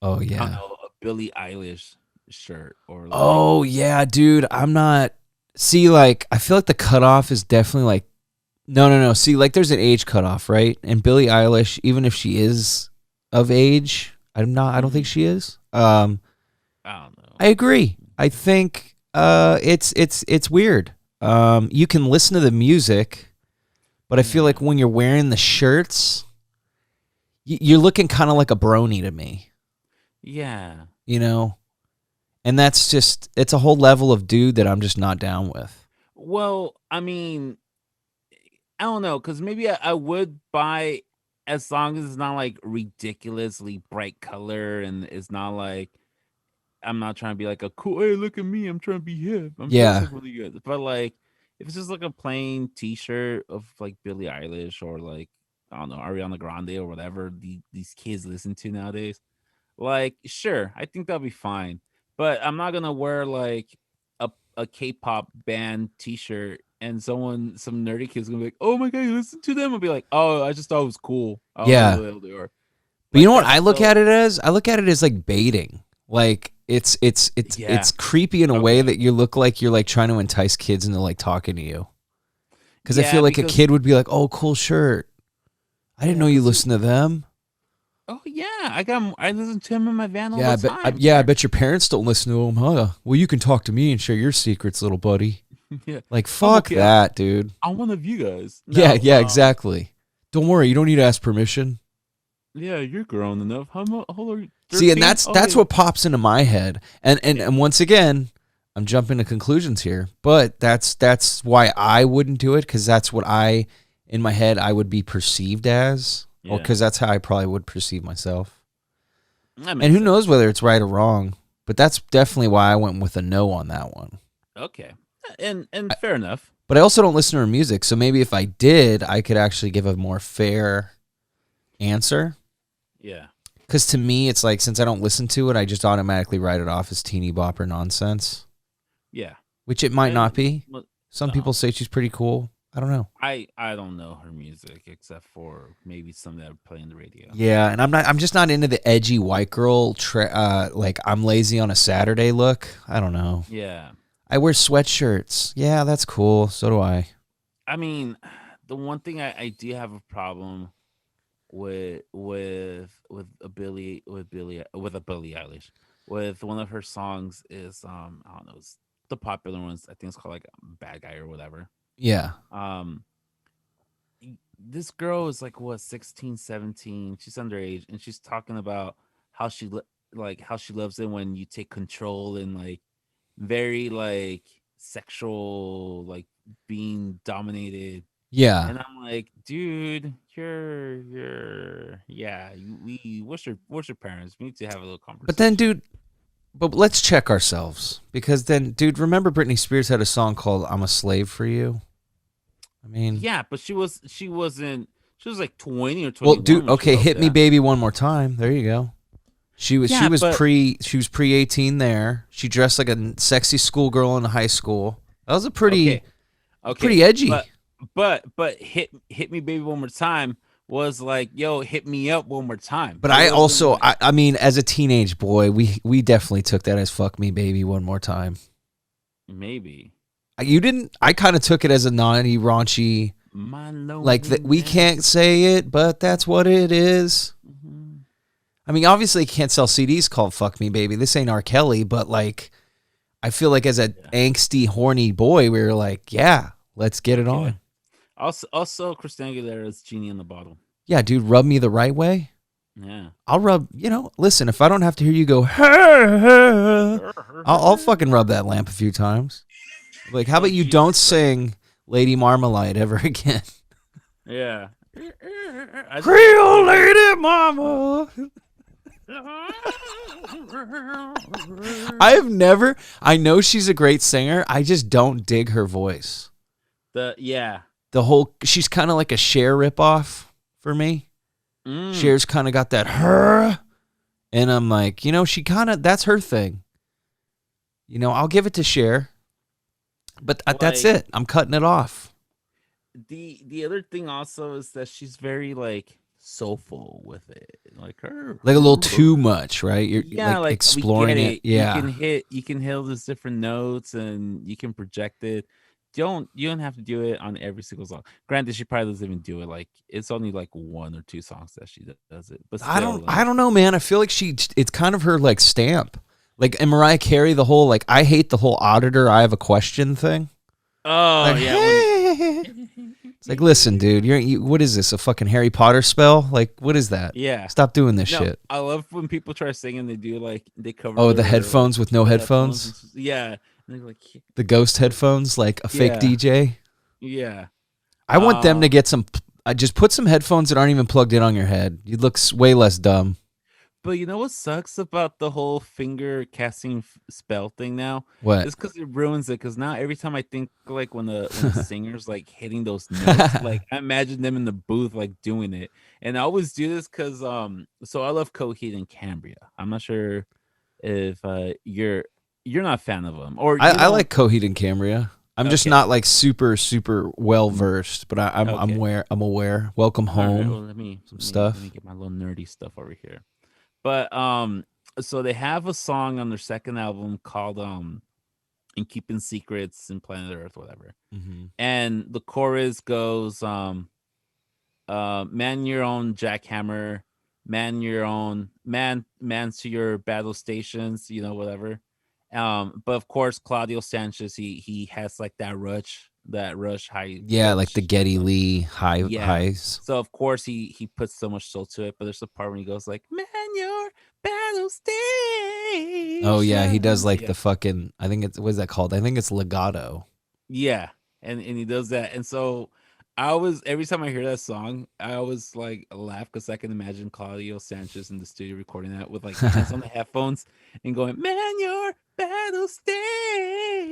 Oh, I don't yeah. know, a Billie Eilish shirt or like, Oh, yeah, dude. I'm not. See, like, I feel like the cutoff is definitely like, no. See, like, there's an age cutoff, right? And Billie Eilish, even if she is of age, I don't think she is. I don't know. I agree. I think it's weird. You can listen to the music, but I feel like when you're wearing the shirts, you're looking kind of like a brony to me. Yeah. And that's just, it's a whole level of dude that I'm just not down with. Well, I mean, I don't know, because maybe I would buy, as long as it's not like ridiculously bright color and it's not like, I'm not trying to be like a cool, hey, look at me, I'm trying to be hip. I'm Yeah. dressing really good. But like, if it's just like a plain t-shirt of like Billie Eilish or like, I don't know, Ariana Grande or whatever these kids listen to nowadays, like, sure, I think that'll be fine. But I'm not gonna wear like a K-pop band t-shirt and some nerdy kid's gonna be like, oh my god, you listen to them? I'll be like, oh, I just thought it was cool. I don't Yeah. know who the hell they are. But you know what that's I look so- at it as? I look at it as like baiting. Like it's Yeah. creepy in a way Okay. that you look like you're like trying to entice kids into like talking to you. Because I Yeah, feel like because- a kid would be like, "Oh, cool shirt. I didn't know you listen to them." Oh yeah, I listen to him in my van all Yeah, the but time. I bet your parents don't listen to them, huh? Well, you can talk to me and share your secrets, little buddy. Yeah. Like fuck okay. that, dude. I'm one of you guys. Yeah, No, yeah, exactly. Don't worry, you don't need to ask permission. Yeah, you're grown enough. How old are you? See, and 13? that's Okay. what pops into my head. And once again, I'm jumping to conclusions here, but that's why I wouldn't do it, because that's what in my head I would be perceived as, or Yeah. because that's how I probably would perceive myself. That makes And who sense. knows whether it's right or wrong, but that's definitely why I went with a no on that one. Okay, and fair enough. But I also don't listen to her music, so maybe if I did, I could actually give a more fair answer. Yeah. Because to me, it's like, since I don't listen to it, I just automatically write it off as teeny bopper nonsense, Yeah. which it might And- not be. but Some no. people say she's pretty cool. I don't know. I don't know her music except for maybe some that play on the radio. Yeah, and I'm just not into the edgy white girl, like I'm lazy on a Saturday look. I don't know. Yeah. I wear sweatshirts. Yeah, that's cool. So do I. I mean, the one thing I do have a problem with a Billie Eilish with one of her songs is I don't know, it's the popular ones. I think it's called like Bad Guy or whatever. Yeah. Um, this girl is like what 16, 17. She's underage, and she's talking about how how she loves it when you take control and like very like sexual, like being dominated. Yeah. And I'm like, dude, you're yeah. What's your parents? We need to have a little But then, conversation. dude, but let's check ourselves because then, dude, remember Britney Spears had a song called "I'm a Slave for You." I mean, Yeah, but she was like 20 or well, 21 dude, when she okay, wrote "Hit Me, that. Baby, One More Time." There you go. Yeah, but She was pre 18 there. She dressed like a sexy schoolgirl in high school. That was a okay, pretty okay, edgy. but hit me baby one more time was like, yo, hit me up one more time. But It I wasn't also, like I mean, as a teenage boy, we definitely took that as "Fuck Me, Baby, One More Time." maybe You didn't. I kind of took it as a naughty, raunchy, my like that. We can't loneliness. say it, but that's what it is. Mhm. I mean, obviously, you can't sell CDs called "Fuck Me, Baby." This ain't R. Kelly, but like, I feel like as a Yeah. angsty, horny boy, we were like, yeah, let's get it Okay. on. Also, Christina Aguilera's "Genie in the Bottle." Yeah, dude, rub me the right way. Yeah. I'll rub. Listen, if I don't have to hear you go, I'll fucking rub that lamp a few times. Like, how Oh about you Jesus don't Christ. sing Lady Marmalade ever again? Yeah. I just love the Creole way Lady Mama. I know she's a great singer. I just don't dig her voice. yeah. She's kind of like a Cher ripoff for me. Mm. Cher's kind of got that her. And I'm like, that's her thing. I'll give it to Cher. But that's Like it. I'm cutting it off. the other thing also is that she's very like soulful with it. Like Like a little too much, right? You're yeah, like like we get exploring it. it. Yeah. You can hit those different notes and you can project it. You don't have to do it on every single song. Granted, she probably doesn't even do it. Like it's only like one or two songs that she does it. But still, I like don't know, man. I feel like it's kind of her like stamp. Like and Mariah Carey, the whole like I hate the whole auditor, I have a question thing. oh Like, yeah, when hey. It's like, listen, dude, what is this? A fucking Harry Potter spell? Like, what is that? yeah. Stop doing this No, shit. I love when people try singing. They do like they cover Oh, the their like headphones with no the headphones. headphones? Yeah, and they're like, The ghost headphones, like a fake yeah, DJ? yeah. I want them to Um, get some. I just put some headphones that aren't even plugged in on your head. You look way less dumb. but you know what sucks about the whole finger casting spell thing now What? is because it ruins it. Because now every time I think like when a singer's like hitting those notes, like I imagine them in the booth like doing it, and I always do this because so I love Coheed and Cambria. I'm not sure if you're not a fan of them or you I don't. like Coheed and Cambria. I'm just Okay, not like super super well mm, versed, but I'm okay. aware. I'm aware. Welcome All right. home. Well, let me Some let me let me stuff. get my little nerdy stuff over here. But so they have a song on their second album called "In Keeping Secrets" in Planet Earth, whatever. Mm-hmm. And the chorus goes man your own jackhammer, man to your battle stations, whatever. But of course Claudio Sanchez, he has like that rush high Yeah, like the pitch, Getty Lee yeah. highs. So of course he puts so much soul to it, but there's a part when he goes like, "Man, your battle Oh yeah, he does stations." like Yeah, the fucking. I think it's what's that called? I think it's legato. yeah, and he does that, and so I always every time I hear that song, I always like laugh because I can imagine Claudio Sanchez in the studio recording that with like hands on the headphones and going, "Man, your battle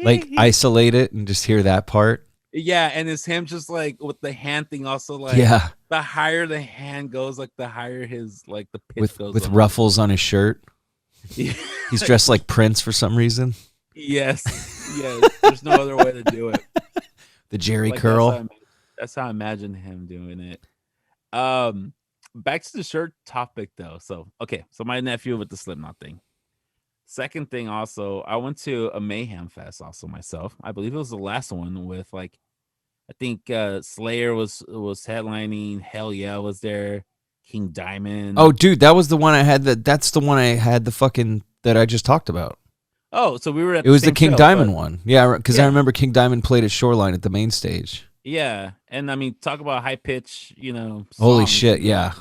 Like stage." isolate it and just hear that part. Yeah, and it's him just like with the hand thing also like Yeah, the higher the hand goes, like the higher his like the pitch goes with up. ruffles on his shirt. Yeah. He's dressed like Prince for some reason. Yes, yes. There's no other way to do it. The Jerry Like that's how curl. that's how I imagine him doing it. Um, back to the shirt topic though. So okay, so my nephew with the Slipknot thing. Second thing, also, I went to a Mayhem Fest also myself. I believe it was the last one with like I think Slayer was headlining. Hell Yeah was there. King Diamond. Oh, dude, that was the one I had. That's the one I had. The fucking that I just talked about. Oh, so we were at It was the same King show, Diamond but- one. Yeah, because I Yeah. remember King Diamond played at Shoreline at the main stage. Yeah, and I mean, talk about high pitch, Holy songs, shit! Yeah,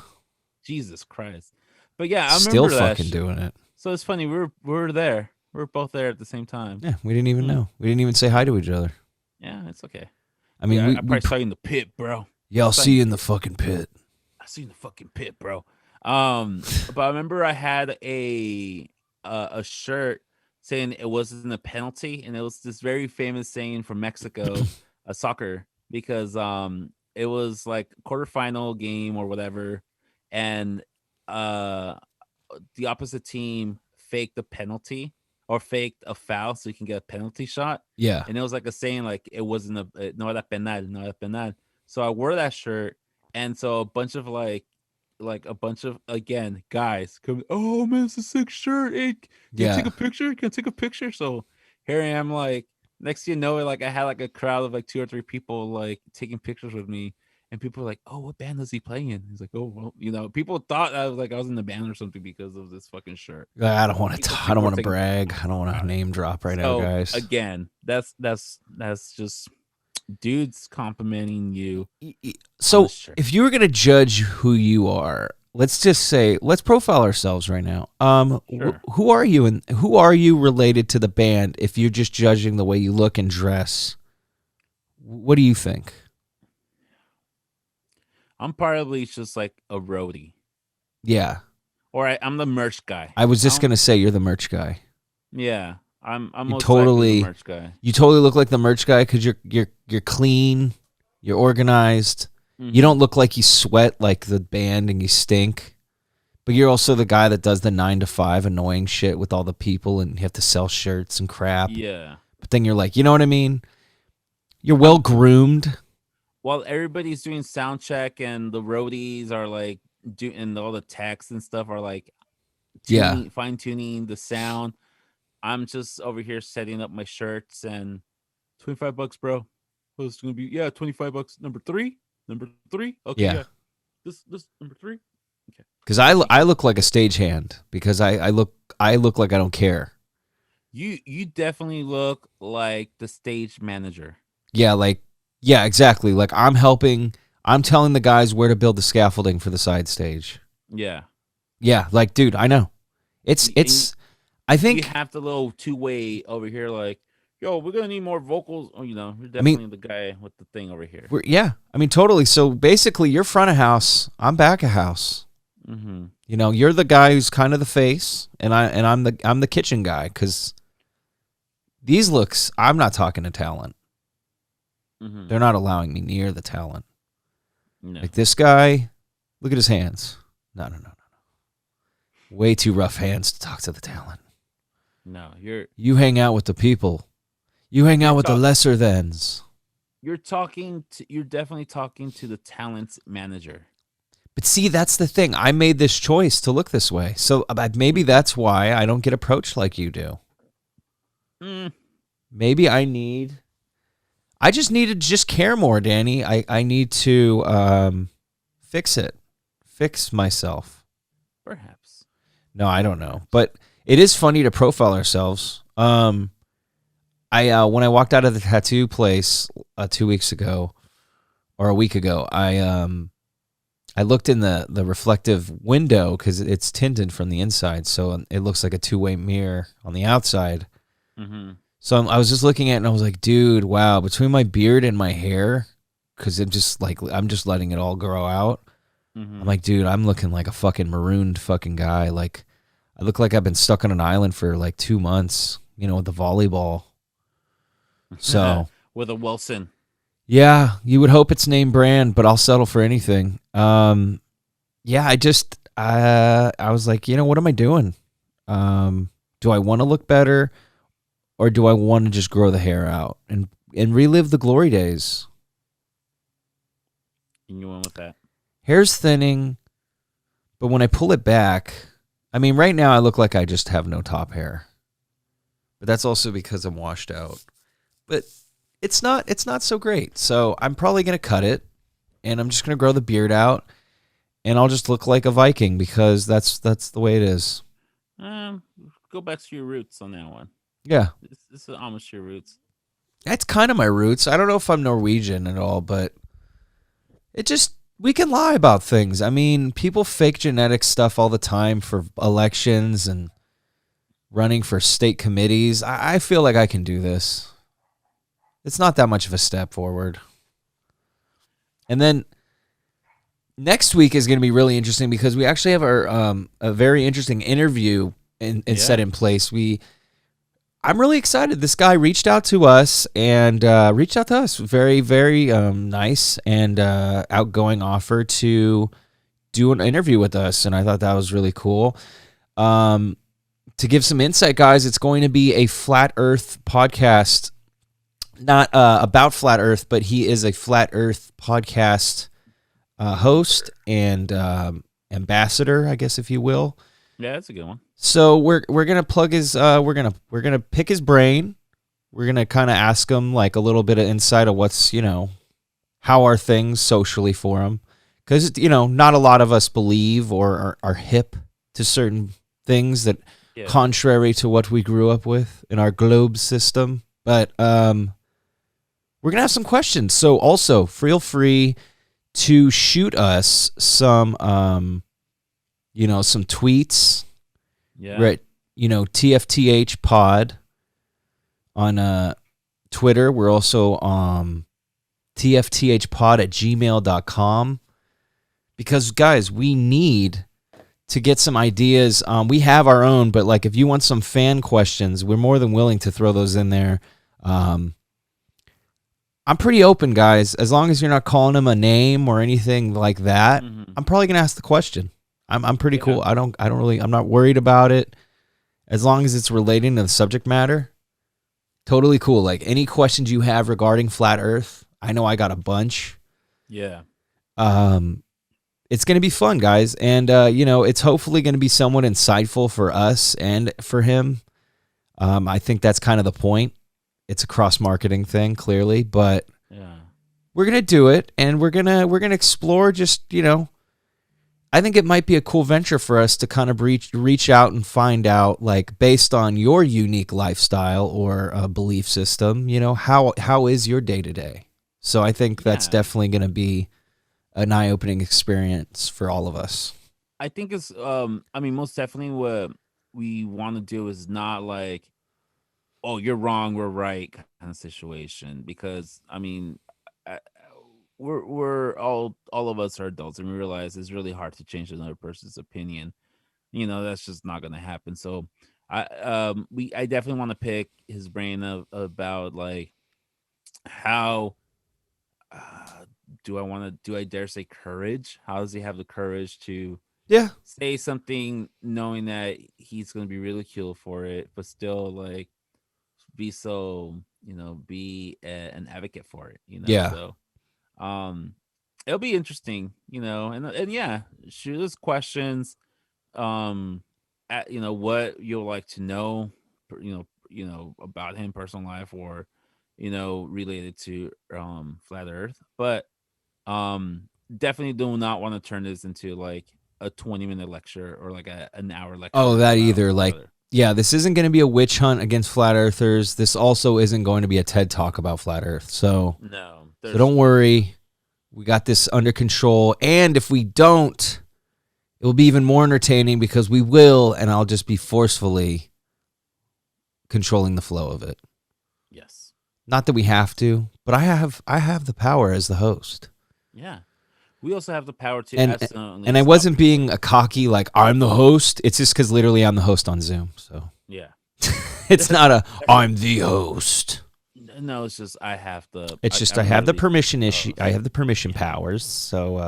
Jesus Christ. But yeah, I still remember that. fucking doing it. So it's funny. We were there. We were both there at the same time. Yeah, we didn't even Hmm. know. We didn't even say hi to each other. Yeah, it's okay. I mean, yeah, we I probably saw you in the pit, bro. yeah, I'll saw see you- you in the fucking pit. I see you in the fucking pit, bro. But I remember I had a shirt saying it wasn't a penalty, and it was this very famous saying from Mexico, soccer, because it was like quarterfinal game or whatever, and the opposite team faked a penalty or faked a foul so you can get a penalty shot. Yeah, And it was like a saying like it wasn't no era penal, no era penal. So I wore that shirt, and so a bunch of a bunch of again guys come. Oh man, it's a sick shirt. Hey, can you yeah. take a picture? Can I take a picture? So here I am, like next thing you know, like I had like a crowd of like 2 or 3 people like taking pictures with me, and people were like, "Oh, what band is he playing in?" He's like, "Oh, well, people thought I was in the band or something because of this fucking shirt." I don't want People- to. I people don't were want to taking- brag. I don't want to name drop right now, So, guys. Again, that's just dudes complimenting you. So, the shirt. if you were gonna judge who you are, let's just say, let's profile ourselves right now. Sure. Who are you, and who are you related to the band? If you're just judging the way you look and dress, what do you think? I'm probably just like a roadie, Yeah, or I'm the merch guy. I was just I'm- gonna say you're the merch guy. Yeah, I'm You most totally- likely the merch guy. You totally look like the merch guy because you're clean, you're organized. Mhm. You don't look like you sweat like the band and you stink. But you're also the guy that does the 9 to 5 annoying shit with all the people and you have to sell shirts and crap. Yeah. But then you're like, you know what I mean? You're well groomed. While everybody's doing sound check and the roadies are like and all the techs and stuff are like fine tuning the sound, I'm just over here setting up my shirts and $25, bro. What's gonna be? Yeah, $25. Number three. Okay, Yeah. yeah. This number 3. Because I look like a stagehand because I look like I don't care. You definitely look like the stage manager. Yeah, exactly. Like I'm telling the guys where to build the scaffolding for the side stage. Yeah. Yeah, like dude, I know. It's I You think have the little two-way over here, like, yo, we're gonna need more vocals. Oh, you're definitely the guy with the thing over here. I mean totally. So basically you're front of house, I'm back of house. Mm-hmm. You know, you're the guy who's kind of the face, and I'm the kitchen guy because these looks, I'm not talking to talent. Mm-hmm. They're not allowing me near the talent. No. Like this guy, look at his hands. No. Way too rough hands to talk to the talent. No, You hang out with the people. You hang out with the lesser thans. you're definitely talking to the talent manager. But see, that's the thing. I made this choice to look this way. So maybe that's why I don't get approached like you do. Maybe I just need to just care more, Danny. I need to fix myself. Perhaps. No, I don't know. But it is funny to profile ourselves. When I walked out of the tattoo place 2 weeks ago or a week ago, I looked in the reflective window because it's tinted from the inside, so it looks like a two-way mirror on the outside. Mm-hmm. So I was just looking at it and I was like, dude, wow, between my beard and my hair, because I'm just letting it all grow out. Mm-hmm. I'm like, dude, I'm looking like a fucking marooned fucking guy. Like, I look like I've been stuck on an island for like 2 months, with the volleyball. So with a Wilson. yeah, you would hope it's name brand, but I'll settle for anything. Yeah, I was like, what am I doing? Do I want to look better, or do I want to just grow the hair out and relive the glory days? And you went with that. Hair's thinning, but when I pull it back, I mean, right now I look like I just have no top hair. But that's also because I'm washed out. But it's not so great. So I'm probably going to cut it, and I'm just going to grow the beard out. and I'll just look like a Viking because that's the way it is. Go back to your roots on that one. Yeah. This is almost your roots. That's kind of my roots. I don't know if I'm Norwegian at all, but we can lie about things. I mean, people fake genetic stuff all the time for elections and running for state committees. I feel like I can do this. It's not that much of a step forward. And then next week is going to be really interesting because we actually have our a very interesting interview set in place. I'm really excited. This guy reached out to us very, very nice and outgoing offer to do an interview with us, and I thought that was really cool. To give some insight, guys, it's going to be a Flat Earth podcast, not about Flat Earth, but he is a Flat Earth podcast host and ambassador, I guess, if you will. Yeah, that's a good one. So we're gonna plug his we're gonna pick his brain. We're gonna kind of ask him like a little bit of insight of what's how are things socially for him, because not a lot of us believe or are hip to certain things that contrary to what we grew up with in our globe system. But we're gonna have some questions. So also feel free to shoot us some some tweets. Yeah. Right. TFTH pod on Twitter. We're also tfthpod@gmail.com, because guys, we need to get some ideas. We have our own, but like if you want some fan questions, we're more than willing to throw those in there. I'm pretty open, guys. As long as you're not calling them a name or anything like that, I'm probably gonna ask the question. I'm pretty cool. I'm not worried about it. As long as it's relating to the subject matter, totally cool. Like any questions you have regarding Flat Earth, I know I got a bunch. Yeah. It's going to be fun, guys. And, it's hopefully going to be somewhat insightful for us and for him. I think that's kind of the point. It's a cross-marketing thing, clearly, but we're going to do it, and we're going to explore just, I think it might be a cool venture for us to kind of reach out and find out, like, based on your unique lifestyle or belief system, how is your day-to-day? So I think that's definitely going to be an eye-opening experience for all of us. I think it's, most definitely what we want to do is not like, oh, you're wrong, we're right kind of situation. Because, we're all of us are adults, and we realize it's really hard to change another person's opinion. That's just not going to happen. So I definitely want to pick his brain about like how do I dare say courage? How does he have the courage to say something knowing that he's going to be ridiculed for it, but still like be so, be an advocate for it, So it'll be interesting, and shoot us questions at what you'll like to know, about him, personal life, or related to Flat Earth. But definitely do not want to turn this into like a 20-minute lecture or like an hour lecture. Oh, that either. Like, this isn't going to be a witch hunt against flat earthers. This also isn't going to be a TED talk about flat earth. So don't worry. We got this under control. And if we don't, it will be even more entertaining because we will, and I'll just be forcefully controlling the flow of it. Yes. Not that we have to, but I have the power as the host. Yeah. We also have the power to and I wasn't being a cocky like I'm the host. It's just because literally I'm the host on Zoom. So yeah, it's not I'm the host. No, it's just I have the. It's just I have the permission issue. I have the permission powers. So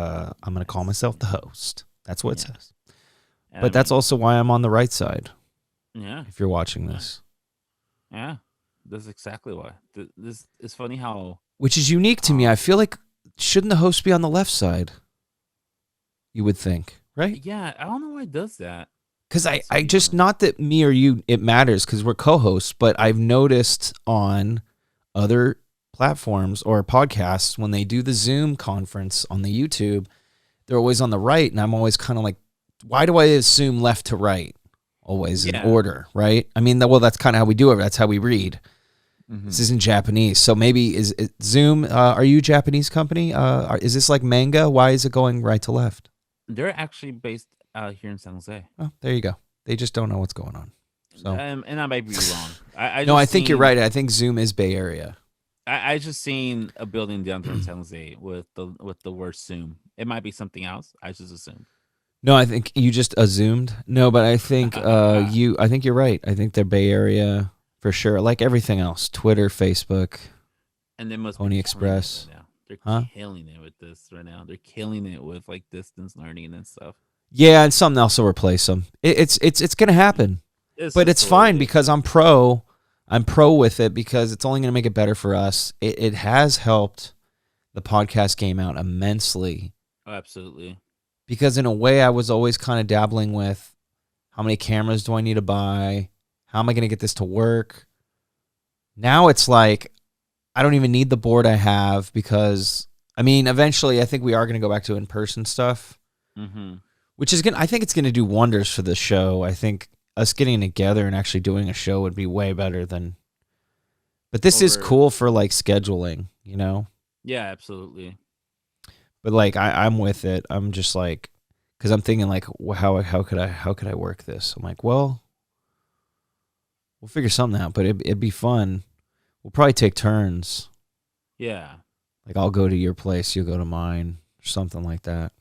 I'm gonna call myself the host. That's what it says. But that's also why I'm on the right side. Yeah. If you're watching this. Yeah, that's exactly why. This is funny how. Which is unique to me. I feel like. Shouldn't the host be on the left side? You would think, right? Yeah, I don't know why it does that. Because I just, not that me or you, it matters because we're co-hosts, but I've noticed on other platforms or podcasts when they do the Zoom conference on the YouTube, they're always on the right, and I'm always kind of like, why do I assume left to right always in order, right? I mean, well, that's kind of how we do it. That's how we read. This isn't Japanese, so maybe is Zoom? Are you a Japanese company? Is this like manga? Why is it going right to left? They're actually based out here in San Jose. Oh, there you go. They just don't know what's going on. So, and I might be wrong. I think you're right. I think Zoom is Bay Area. I just seen a building downtown in San Jose with the word Zoom. It might be something else. I just assumed. No, I think you just assumed. No, but I think I think you're right. I think they're Bay Area for sure. Like everything else, Twitter, Facebook, and they must Pony be Express. Right now. They're killing it with this right now. They're killing it with like distance learning and stuff. Yeah, and something else will replace them. It's gonna happen, but it's fine because I'm pro. I'm pro with it because it's only gonna make it better for us. It has helped the podcast game out immensely. Oh, absolutely. Because in a way, I was always kind of dabbling with how many cameras do I need to buy? How am I going to get this to work? Now it's like, I don't even need the board I have because, I mean, eventually I think we are going to go back to in-person stuff, which is I think it's going to do wonders for the show. I think us getting together and actually doing a show would be way better than, but this is cool for like scheduling, you know? Yeah, absolutely. But like I'm with it. I'm just like, because I'm thinking like, how could I work this? I'm like, well, we'll figure something out. But it'd be fun. We'll probably take turns. Yeah. Like I'll go to your place, you'll go to mine, or something like that.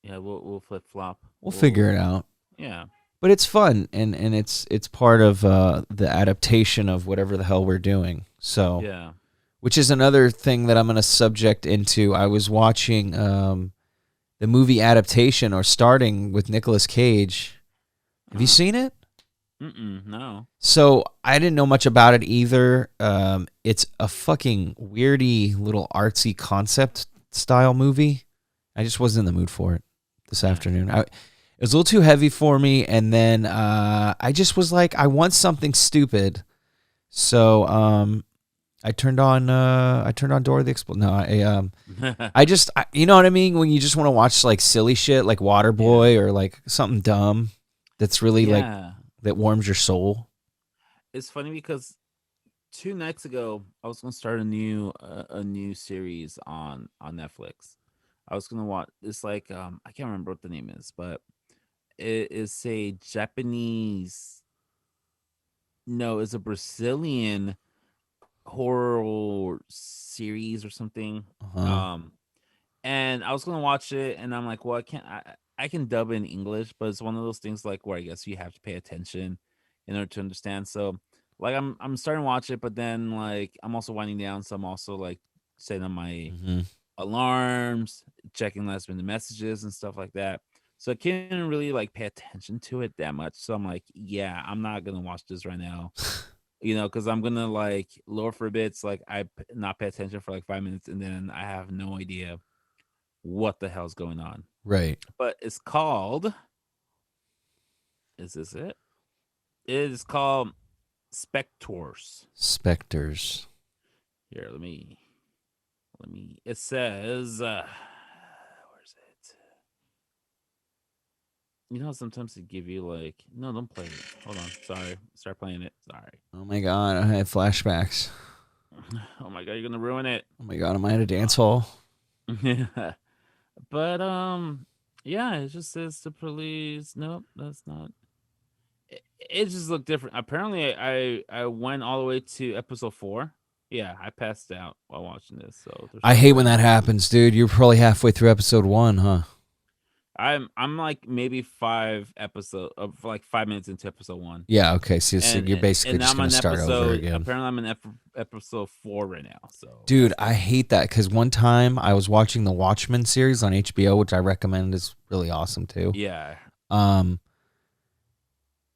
Yeah, we'll flip flop. We'll figure it out. Yeah. But it's fun, and it's part of the adaptation of whatever the hell we're doing. So yeah. Which is another thing that I'm going to subject into. I was watching the movie adaptation or starting with Nicolas Cage. Have you seen it? No. So I didn't know much about it either. It's a fucking weirdy little artsy concept style movie. I just wasn't in the mood for it this afternoon. It was a little too heavy for me. And then I just was like, I want something stupid. So I turned on Dora the Explorer. No, I you know what I mean? When you just want to watch like silly shit like Waterboy or like something dumb that's really like that warms your soul. It's funny because 2 nights ago I was gonna start a new series on Netflix. I was gonna watch. It's like I can't remember what the name is, but it is a Japanese. No, it's a Brazilian horror series or something. And I was gonna watch it, and I'm like, well, I can dub in English, but it's one of those things like where I guess you have to pay attention in order to understand. So like I'm starting to watch it, but then like I'm also winding down, so I'm also like setting on my alarms, checking last minute messages and stuff like that. So I can't really like pay attention to it that much. So I'm like, yeah, I'm not gonna watch this right now. You know, because I'm gonna like lower for bits, like I not pay attention for like 5 minutes, and then I have no idea what the hell's going on. Right. But it's called. Is this it? It is called Spectors. Specters. Here, let me. It says. Where's it? You know, sometimes they give you like, no, don't play it. Hold on, sorry. Start playing it. Sorry. Oh my god, I had flashbacks. Oh my god, you're gonna ruin it. Oh my god, am I at a dance hall? Yeah. But yeah, it just says the police. Nope, that's not. It just looked different. Apparently, I went all the way to episode 4. Yeah, I passed out while watching this. So I hate when that happens, dude. You're probably halfway through episode 1, huh? I'm like maybe 5 minutes into episode 1. Yeah, okay. So you're basically just gonna start over again. Apparently, I'm in episode 4 right now. So, dude, I hate that because one time I was watching the Watchmen series on HBO, which I recommend is really awesome too. Yeah. And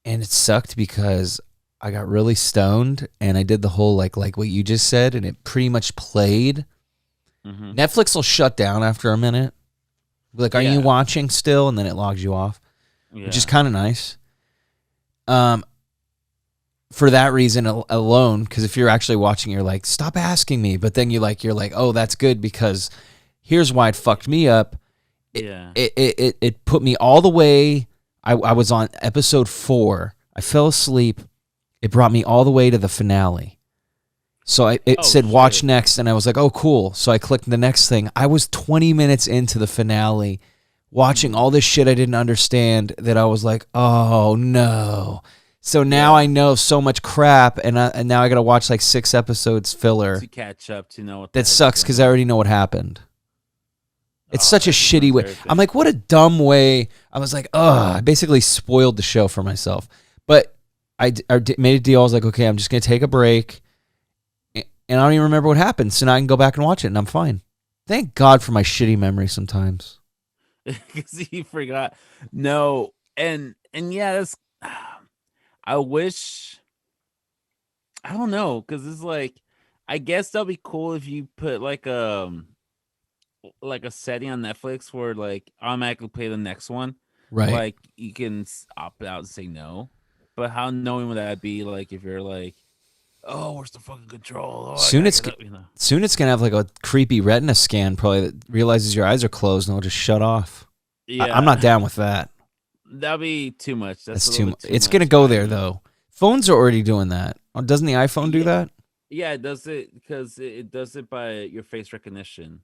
it sucked because I got really stoned and I did the whole like what you just said, and it pretty much played. Netflix will shut down after a minute. Like, are you watching still? And then it logs you off, which is kind of nice. For that reason alone, because if you're actually watching, you're like, stop asking me. But then you're like, oh, that's good because here's why it fucked me up. Yeah. It put me all the way. I was on episode 4. I fell asleep. It brought me all the way to the finale. So it Oh, said watch shit. next, and I was like, oh, cool. So I clicked the next thing. I was 20 minutes into the finale, watching all this shit I didn't understand that I was like, oh, no. So now Yeah. I know so much crap, and now I got to watch like 6 episodes filler. To catch up to know what the That heck is sucks going because I on. already know what happened. It's Oh, such a that's just my shitty way. favorite I'm thing. like, what a dumb way. I was like, ugh. I basically spoiled the show for myself. But made a deal. I was like, okay, I'm just going to take a break. And I don't even remember what happened. So now I can go back and watch it, and I'm fine. Thank God for my shitty memory sometimes. Because he forgot. No, and yeah, that's. I wish. I don't know, because it's like, I guess that'll be cool if you put like a setting on Netflix where like automatically play the next one. Right. Like you can opt out and say no. But how annoying would that be? Like if you're like, oh, where's the fucking control? Oh, I Soon gotta it's get up, you know. soon it's going to have like a creepy retina scan probably that realizes your eyes are closed and it'll just shut off. Yeah, I'm not down with that. that'd be too much. That's That's a too little much. bit too It's much. going to go I there, mean, though. Phones are already doing that. Doesn't the iPhone do Yeah. that? Yeah, it does it because it does it by your face recognition,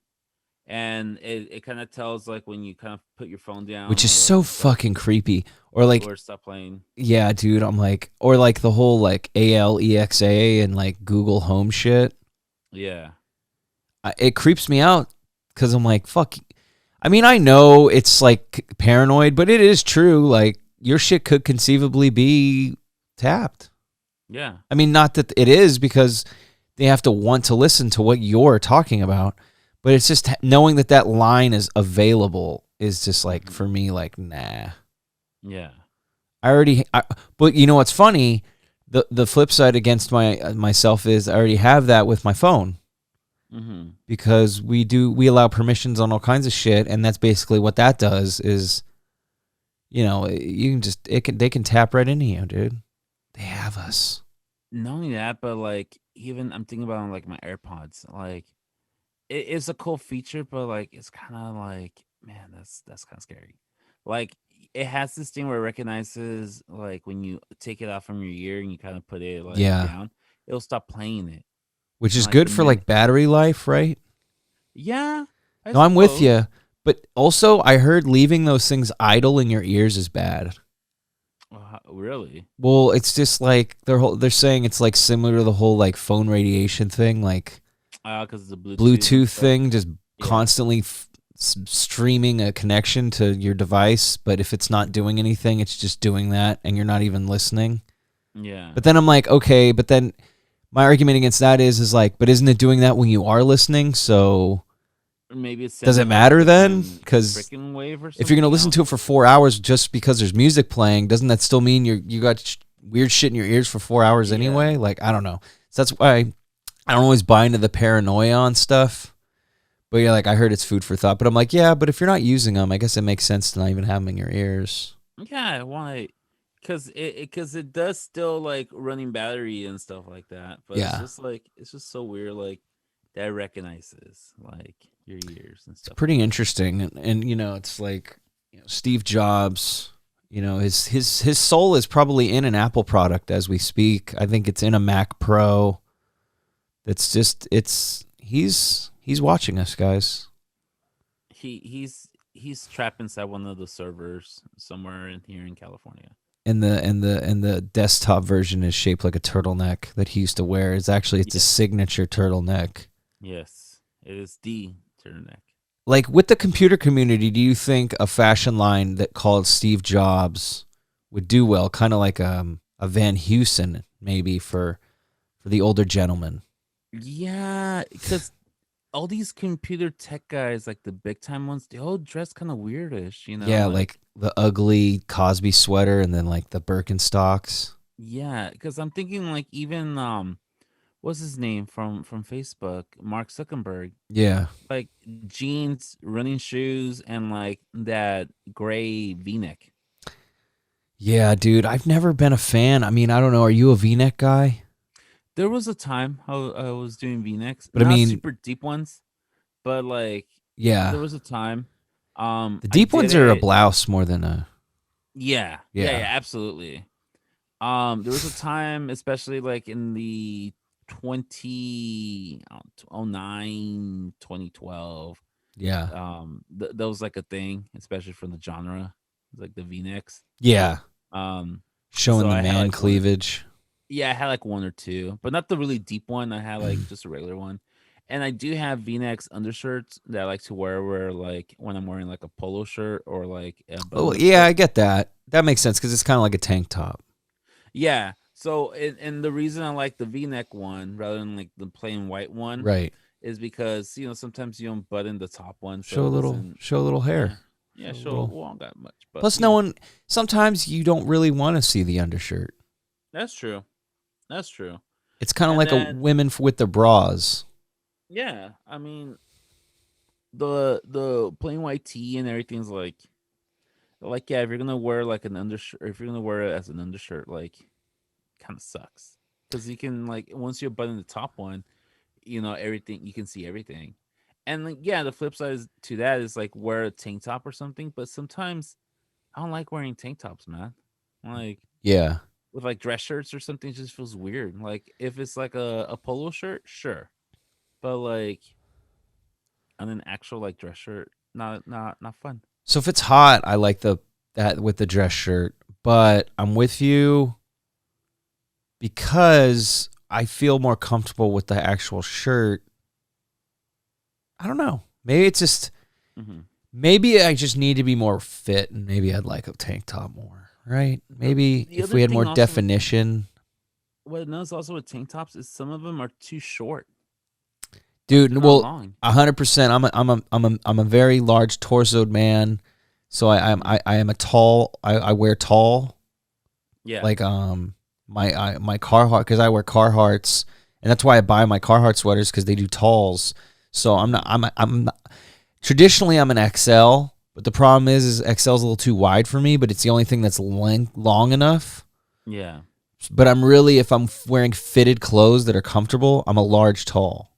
and it kind of tells like when you kind of put your phone down, Which is or so like stop, fucking creepy. Or like, or stop playing. yeah, dude, I'm like, or like the whole like ALEXA and like Google Home shit. Yeah, It creeps me out because I'm like, fuck. I mean, I know it's like paranoid, but it is true. Like, your shit could conceivably be tapped. yeah, I mean, not that it is because they have to want to listen to what you're talking about, but it's just knowing that that line is available is just like, for me, like, nah. yeah. But you know what's funny? The flip side against myself is I already have that with my phone Mm-hmm. because we allow permissions on all kinds of shit, and that's basically what that does is, you can just they can tap right into you, dude. They have us. Not only that, but like even I'm thinking about like my AirPods. Like it's a cool feature, but like it's kind of like, man, that's kind of scary. Like it has this thing where it recognizes like when you take it out from your ear and you kind of put it like Yeah, down, it'll stop playing it. which And is like good the for minute, like battery life, right? yeah, I No, I'm with suppose. you. But also, I heard leaving those things idle in your ears is bad. Really? Well, it's just like they're saying it's like similar to the whole like phone radiation thing, like Because the Bluetooth and Bluetooth stuff. thing, just Yeah. constantly streaming a connection to your device. But if it's not doing anything, it's just doing that, and you're not even listening. Yeah. But then I'm like, okay, but then my argument against that is like, but isn't it doing that when you are listening? So Maybe it's does it sending, like, matter then? different Because freaking wave or something. if you're gonna listen to it for 4 hours just because there's music playing, doesn't that still mean you got weird shit in your ears for 4 hours Yeah. anyway? Like, I don't know. So that's why I don't always buy into the paranoia on stuff. But yeah, like I heard it's food for thought. But I'm like, yeah, but if you're not using them, I guess it makes sense to not even have them in your ears. Yeah, why? Because it does still like running battery and stuff like that. But Yeah. it's just so weird. Like that recognizes like your ears and stuff. Pretty interesting. And it's like, Steve Jobs, his soul is probably in an Apple product as we speak. I think it's in a Mac Pro. It's just he's watching us, guys. He's trapped inside one of the servers somewhere in here in California. And the desktop version is shaped like a turtleneck that he used to wear. It's a signature turtleneck. Yes, it is the turtleneck. Like with the computer community, do you think a fashion line that called Steve Jobs would do well? Kind of like a Van Heusen maybe for the older gentleman. Yeah, because all these computer tech guys, like the big time ones, they all dress kind of weirdish, Yeah, like the ugly Cosby sweater and then like the Birkenstocks. yeah. Because I'm thinking like even what's his name from Facebook, Mark Zuckerberg, Yeah. like jeans, running shoes, and like that gray V-neck. Yeah, dude, I've never been a fan. I mean, I don't know. Are you a V-neck guy? There was a time I was doing V-necks, But I not mean, super deep ones, but like yeah. there was a time. The I deep did ones are a it. blouse more than a Yeah, absolutely. There was a time, especially like in the 2009, 2012. yeah That was like a thing, especially for the genre, like the V-necks. yeah Um, showing so the I had man like one or cleavage. yeah, I had like one or two, but not the really deep one. I had like just a regular one. And I do have V-necks undershirts that I like to wear where like when I'm wearing like a polo shirt or like a Oh button-up yeah, I shirt. get that. That makes sense because it's kind of like a tank top. Yeah. So and the reason I like the V-neck one rather than like the plain white one Right. is because sometimes you don't button the top one so Show a it little doesn't. show a little Yeah. hair. Yeah, Show a sure. little. Well, I don't got much, but Plus, no one. Sometimes you don't really want to see the undershirt. that's true. That's true. It's kind of And like a then women with their bras. yeah, I mean the plain white tee and everything's like yeah, if you're gonna wear like an undershirt, if you're gonna wear it as an undershirt, like kind of sucks because you can like once you button the top one, everything you can see everything. And like yeah, the flip side to that is like wear a tank top or something. But sometimes I don't like wearing tank tops, man. Like Yeah. with like dress shirts or something, it just feels weird. Like if it's like a polo shirt, sure, but like on an actual like dress shirt, not fun. So if it's hot, I like the that with the dress shirt. But I'm with you because I feel more comfortable with the actual shirt. I don't know. Maybe it's just Hmm. maybe I just need to be more fit, and maybe I'd like a tank top more. Right? Maybe The if other we had more thing also, definition. what I noticed also with tank tops is some of them are too short. Like Dude, they're not well, long. 100%. I'm a very large torsoed man, so Hmm. I am a tall. I wear tall, Yeah. like my Carhartt because I wear Carhartts, and that's why I buy my Carhartt sweaters because they do talls. So Hmm. I'm not, traditionally I'm an XL, but the problem is XL is a little too wide for me. But it's the only thing that's long enough. Yeah. But I'm really if I'm wearing fitted clothes that are comfortable, I'm a large tall.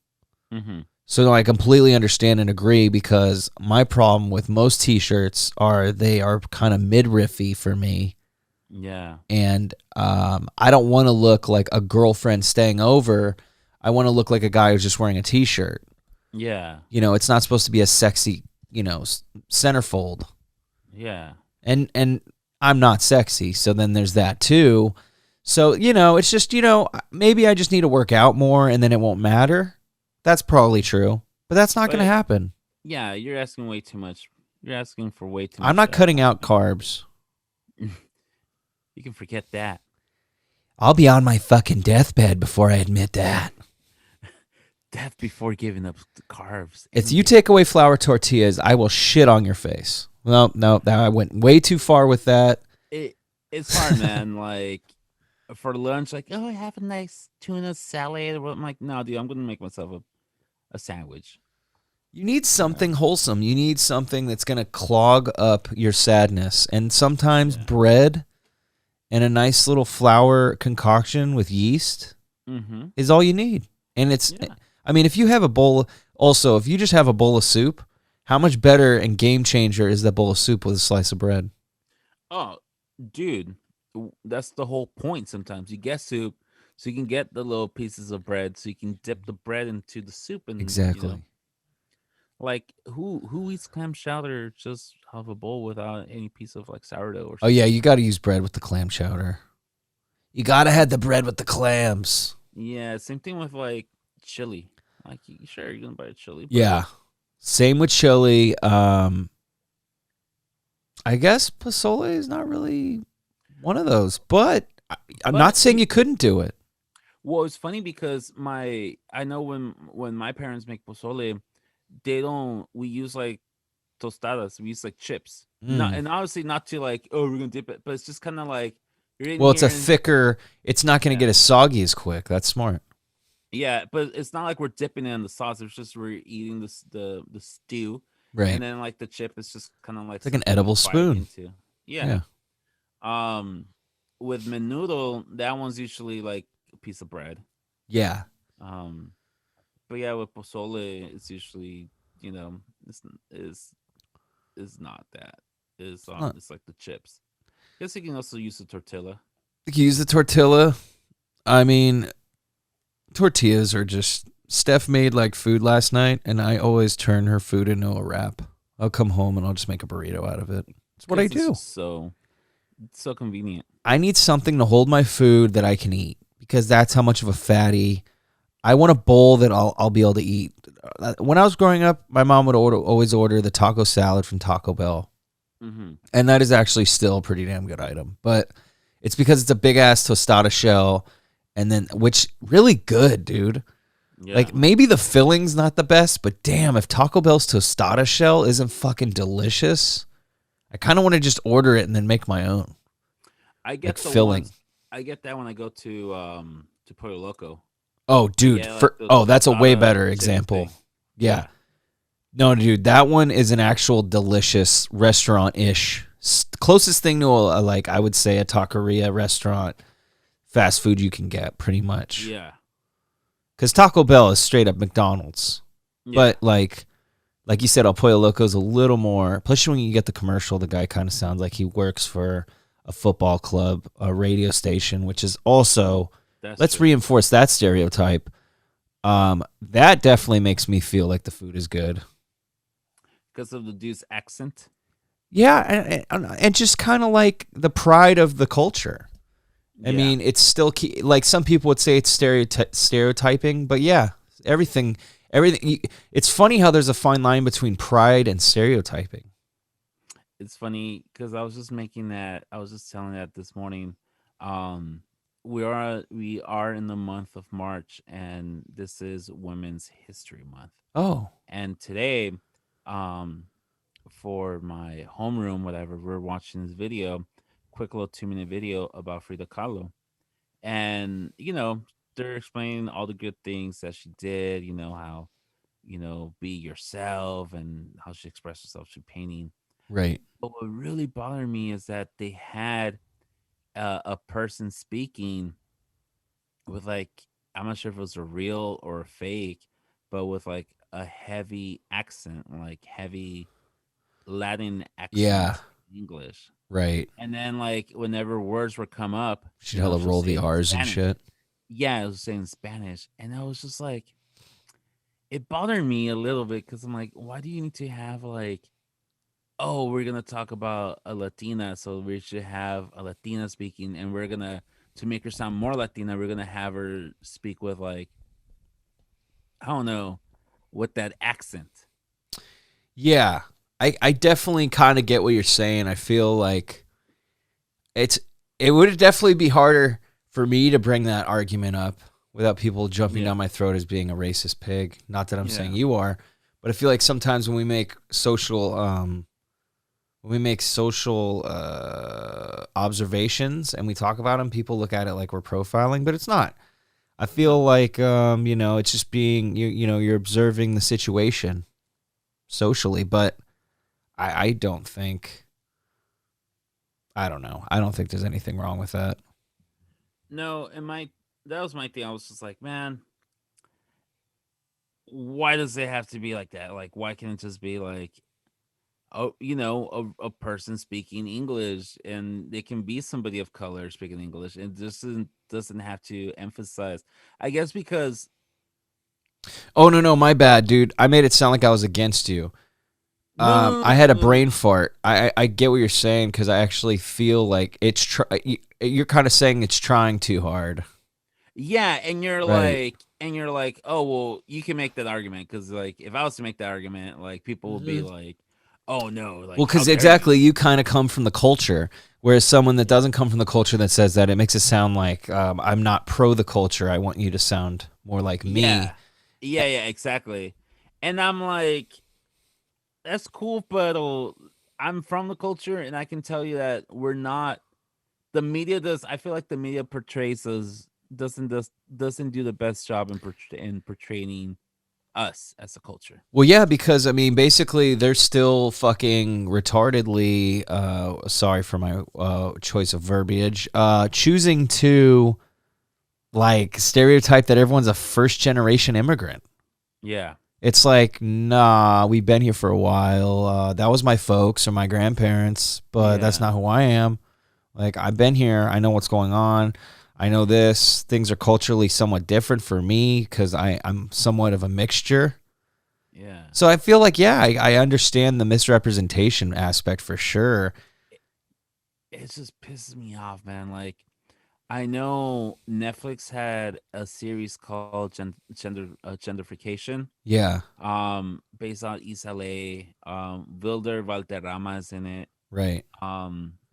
Hmm. So no, I completely understand and agree because my problem with most t-shirts are they are kind of midriffy for me, Yeah. and I don't want to look like a girlfriend staying over. I want to look like a guy who's just wearing a t-shirt. Yeah. It's not supposed to be a sexy, centerfold, Yeah. and I'm not sexy, so then there's that too. So it's just maybe I just need to work out more, and then it won't matter. That's probably true, but that's not going to But happen. yeah, you're asking way too much. You're asking for way too I'm much not for that to cutting out happen. carbs. You can forget that. I'll be on my fucking deathbed before I admit that. Death before giving up the carbs. If End you it. take away flour tortillas, I will shit on your face. No, no, I went way too far with that. It's hard, man. Like for lunch, like, oh, I have a nice tuna salad. I'm like, no, dude, I'm gonna make myself a sandwich. You need You know? something wholesome. You need something that's going to clog up your sadness. And sometimes Yeah. bread and a nice little flour concoction with yeast Mm-hmm. is all you need. And Yeah. I mean, if you have a bowl, also, if you just have a bowl of soup, how much better and game changer is that bowl of soup with a slice of bread? Oh, dude, that's the whole point. Sometimes you get soup, so you can get the little pieces of bread, so you can dip the bread into the soup, and Exactly. like who eats clam chowder just out of a bowl without any piece of like sourdough or Oh, yeah, something? you got to use bread with the clam chowder. You got to have the bread with the clams. Yeah, same thing with like chili. Like, sure, you're gonna buy a chili, but Yeah. Same with chili. I guess pozole is not really one of those, but I'm not but saying you couldn't do it. well, it's funny because I know when my parents make pozole, they don't. We use like tostadas. We use like chips. Not Mm. and obviously not to like oh we're gonna dip it, but it's just kind of like you're in Well, it's a here and thicker. It's not going to yeah get as soggy as quick. That's smart. yeah, but it's not like we're dipping it in the sauce. It's just we're eating the stew, and Right. then like the chip is just kind of like It's like an something to edible bite spoon. into. Yeah. Yeah. Um, with menudo, that one's usually like a piece of bread. Yeah. Um, but yeah, with pozole, it's usually you know it's is not that. Huh. It's like the chips. Guess you can also use the tortilla. You can use the tortilla. I mean, tortillas are just. Steph made like food last night, and I always turn her food into a wrap. I'll come home and I'll just make a burrito out of it. That's what I 'Cause it's do. just so convenient. I need something to hold my food that I can eat because that's how much of a fatty. I want a bowl that I'll be able to eat. When I was growing up, my mom would always order the taco salad from Taco Bell, Mm-hmm. and that is actually still a pretty damn good item. But it's because it's a big ass tostada shell, and then which really good, dude. Yeah. Like maybe the filling's not the best, but damn, if Taco Bell's tostada shell isn't fucking delicious, I kind of want to just order it and then make my own. I get like the filling. I get that when I go to Pollo Loco. Oh, dude. Yeah, like the That's a way tostada better chicken example. thing. Yeah. No, dude, that one is an actual delicious restaurant-ish. Closest thing to like I would say a taqueria restaurant, fast food you can get, pretty much. Yeah. Because Taco Bell is straight up McDonald's. Yeah. But like you said, El Pollo Loco is a little more. Plus, when you get the commercial, the guy kind of sounds like he works for a football club, a radio station, which is also. Let's true. reinforce that stereotype. That definitely makes me feel like the food is good. Because of the dude's accent. Yeah, and just kind of like the pride of the culture. I Yeah. mean, it's still like some people would say it's stereotyping, but yeah, everything. It's funny how there's a fine line between pride and stereotyping. It's funny because I was just telling that this morning. We are in the month of March, and this is Women's History Month. Oh, And today, for my homeroom, whatever, we're watching this video, quick little 2-minute video about Frida Kahlo, and they're explaining all the good things that she did. How be yourself and how she expressed herself through painting. right. But what really bothered me is that they had a person speaking with like, I'm not sure if it was a real or a fake, but with like a heavy accent, like heavy Latin accent, Yeah. English. Right. And then like whenever words would come up, She'd hella she'll roll say the it in R's and Spanish. shit. Yeah, it was saying Spanish, and I was just like, it bothered me a little bit because I'm like, why do you need to have like, oh, we're gonna talk about a Latina, so we should have a Latina speaking, and we're gonna, to make her sound more Latina, we're gonna have her speak with like, I don't know, with that accent. Yeah, I definitely kind of get what you're saying. I feel like it would definitely be harder for me to bring that argument up without people jumping down my throat as being a racist pig. Not that I'm saying you are, but I feel like sometimes when we make social observations and we talk about them, people look at it like we're profiling, but it's not. I feel like it's just being you're observing the situation socially, but I don't think. I don't know. I don't think there's anything wrong with that. No, that was my thing. I was just like, man, why does it have to be like that? Like, why can't it just be like, oh, a person speaking English, and they can be somebody of color speaking English, and just doesn't have to emphasize. I guess because. Oh no, my bad, dude. I made it sound like I was against you. I had a brain fart. I get what you're saying because I actually feel like it's you're kind of saying it's trying too hard. Yeah, and you're Right. like, oh well, you can make that argument because like if I was to make that argument, like people would be like, oh no, like Well, how because dare exactly you kind of come from the culture, whereas someone that doesn't come from the culture that says that, it makes it sound like I'm not pro the culture. I want you to sound more like me. Yeah, exactly. And I'm like, that's cool, but I'm from the culture, and I can tell you that we're not. The media does. I feel like the media portrays us doesn't do the best job in portraying us as a culture. Well, yeah, because I mean, basically, they're still fucking retardedly. Sorry for my choice of verbiage. Choosing to like stereotype that everyone's a first generation immigrant. Yeah. It's like, nah, we've been here for a while. That was my folks or my grandparents, but that's Yeah. not who I am. Like, I've been here. I know what's going on. I know this. Things are culturally somewhat different for me because I'm somewhat of a mixture. Yeah. So I feel like, yeah, I understand the misrepresentation aspect for sure. It just pisses me off, man. Like, I know Netflix had a series called Gentrification, Yeah, based on East LA. Wilder Valderrama is in it. right.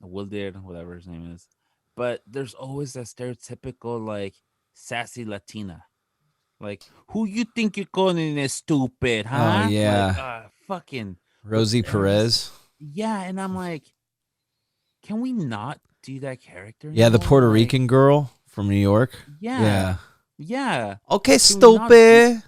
Wilder, whatever his name is. But there's always that stereotypical like sassy Latina. Like, who you think you're calling is stupid, Oh, huh? Like, yeah. fucking. Rosie And I'm just, Perez. yeah, and I'm like, can we not do that character Yeah, the anymore? Puerto Like, Rican girl from New York. yeah, Yeah. yeah. Okay, Can we not do? stupid.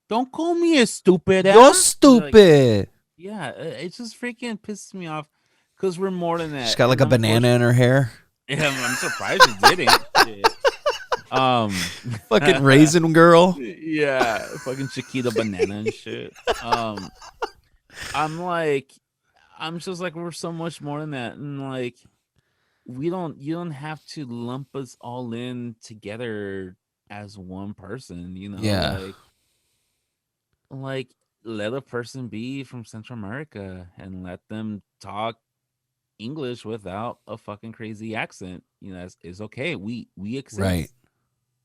Don't call me a stupid, You're huh? Like, stupid. yeah, it just freaking pisses me off because we're more than She's that. got like And a banana in her hair. yeah, I'm surprised you didn't. Shit. Um, Fucking raisin girl. yeah, fucking Chiquita banana and shit. I'm like, I'm just like, we're so much more than that, and like, you don't have to lump us all in together as one person, you know, Yeah. like let a person be from Central America and let them talk English without a fucking crazy accent. You know, it's okay. We accept. Right.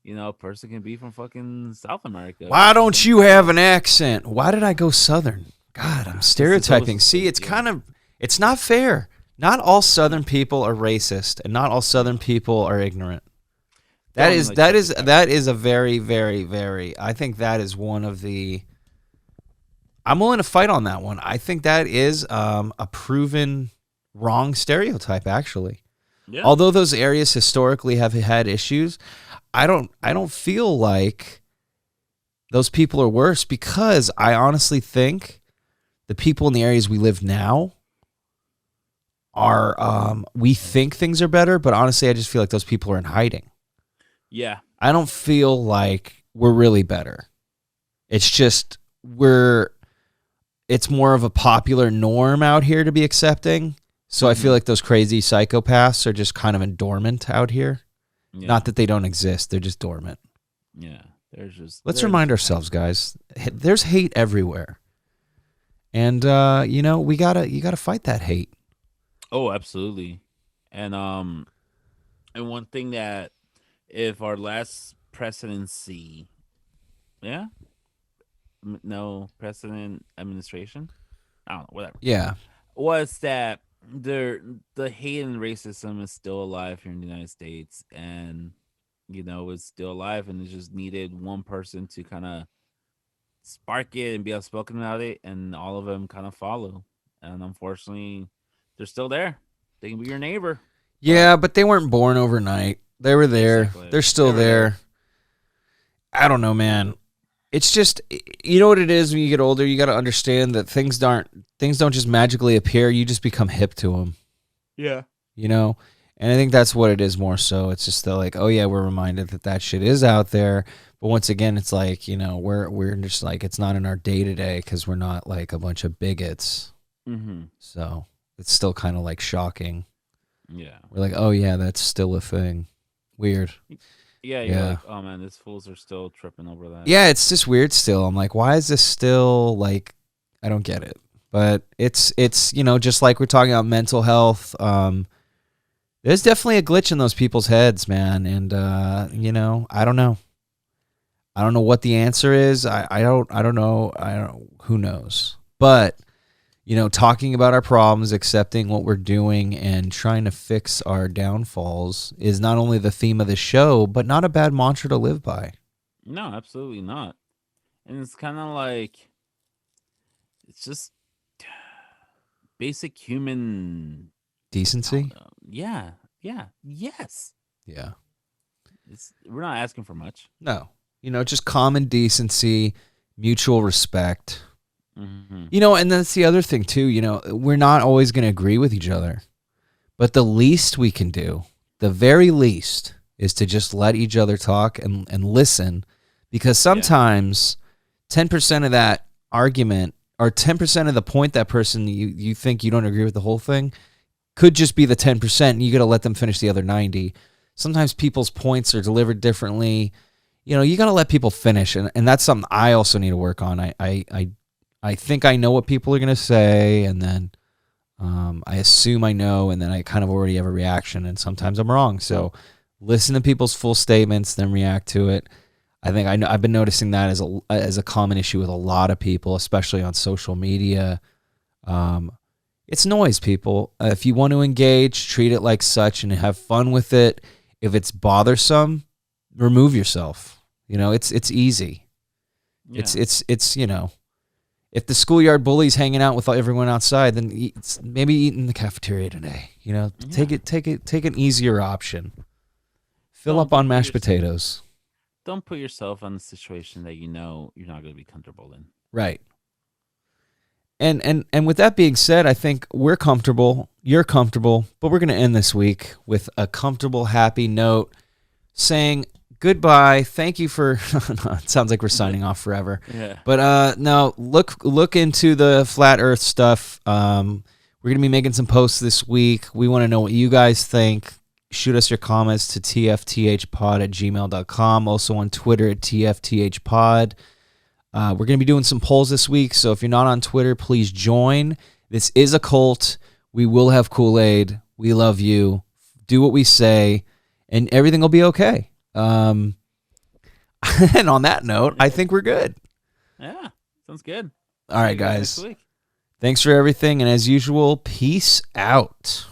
You know, a person can be from fucking South America. Why don't you have an accent? Why did I go Southern? God, I'm stereotyping. See, it's kind of, it's not fair. Not all Southern people are racist, and not all Southern people are ignorant. That is a very, very, very. I think that is one of the. I'm willing to fight on that one. I think that is a proven wrong stereotype, actually. Yeah. Although those areas historically have had issues, I don't feel like those people are worse, because I honestly think the people in the areas we live now are we think things are better, but honestly I just feel like those people are in hiding. Yeah. I don't feel like we're really better. It's just it's more of a popular norm out here to be accepting. So I feel like those crazy psychopaths are just kind of dormant out here. Yeah. Not that they don't exist, they're just dormant. Yeah. Let's remind ourselves, guys, there's hate everywhere. And you gotta fight that hate. Oh, absolutely. And one thing that, if our last presidency, yeah, no president administration, I don't know, whatever, Yeah. was that the hate and racism is still alive here in the United States, and you know, it's still alive, and it just needed one person to kind of spark it and be outspoken about it, and all of them kind of follow. And unfortunately, they're still there. They can be your neighbor. Yeah, but they weren't born overnight. They were there. Exactly. They're still They were there. I don't know, man. It's just, you know what it is when you get older, you got to understand that things don't just magically appear. You just become hip to them. Yeah. You know? And I think that's what it is more so. It's just like, oh yeah, we're reminded that shit is out there. But once again, it's like, you know, we're just like, it's not in our day to day because we're not like a bunch of bigots. Mm-hmm. So it's still kind of like shocking. Yeah. We're like, oh yeah, that's still a thing. Weird. Yeah. You're like, oh man, these fools are still tripping over that. Yeah, it's just weird still. I'm like, why is this still like, I don't get it. But it's you know, just like we're talking about mental health, there's definitely a glitch in those people's heads, man. And you know, I don't know. I don't know what the answer is. I don't know. Who knows? But you know, talking about our problems, accepting what we're doing, and trying to fix our downfalls is not only the theme of the show, but not a bad mantra to live by. No, absolutely not. And it's kind of like, it's just basic human Decency? Yeah. Yes. Yeah. We're not asking for much. No. You know, just common decency, mutual respect. Mm-hmm. You know, and that's the other thing too, you know, we're not always going to agree with each other. But the least we can do, the very least, is to just let each other talk and listen. Because sometimes 10% of that argument or 10% of the point that person you think you don't agree with the whole thing could just be the 10%, and you got to let them finish the other 90. Sometimes people's points are delivered differently. You got to let people finish, and that's something I also need to work on. I think I know what people are going to say, and then I assume I know, and then I kind of already have a reaction, and sometimes I'm wrong. So listen to people's full statements, then react to it. I think I've been noticing that as a common issue with a lot of people, especially on social media. It's noise, people. If you want to engage, treat it like such and have fun with it. If it's bothersome, remove yourself. It's easy. Yeah. It's if the schoolyard bully's hanging out with everyone outside, then maybe eat in the cafeteria today. Take an easier option. Fill up on mashed potatoes. Don't put yourself in a situation that you're not going to be comfortable in. Right. And with that being said, I think we're comfortable, you're comfortable, but we're going to end this week with a comfortable, happy note saying goodbye. Thank you for it sounds like we're signing off forever. Yeah. But no, look into the flat earth stuff. We're going to be making some posts this week. We want to know what you guys think. Shoot us your comments to tfthpod@gmail.com. Also on Twitter at tfthpod. We're going to be doing some polls this week, so if you're not on Twitter, please join. This is a cult. We will have Kool-Aid. We love you. Do what we say, and everything will be okay. And on that note, I think we're good. Yeah, sounds good. All right, See you guys. next week. Thanks for everything, and as usual, peace out.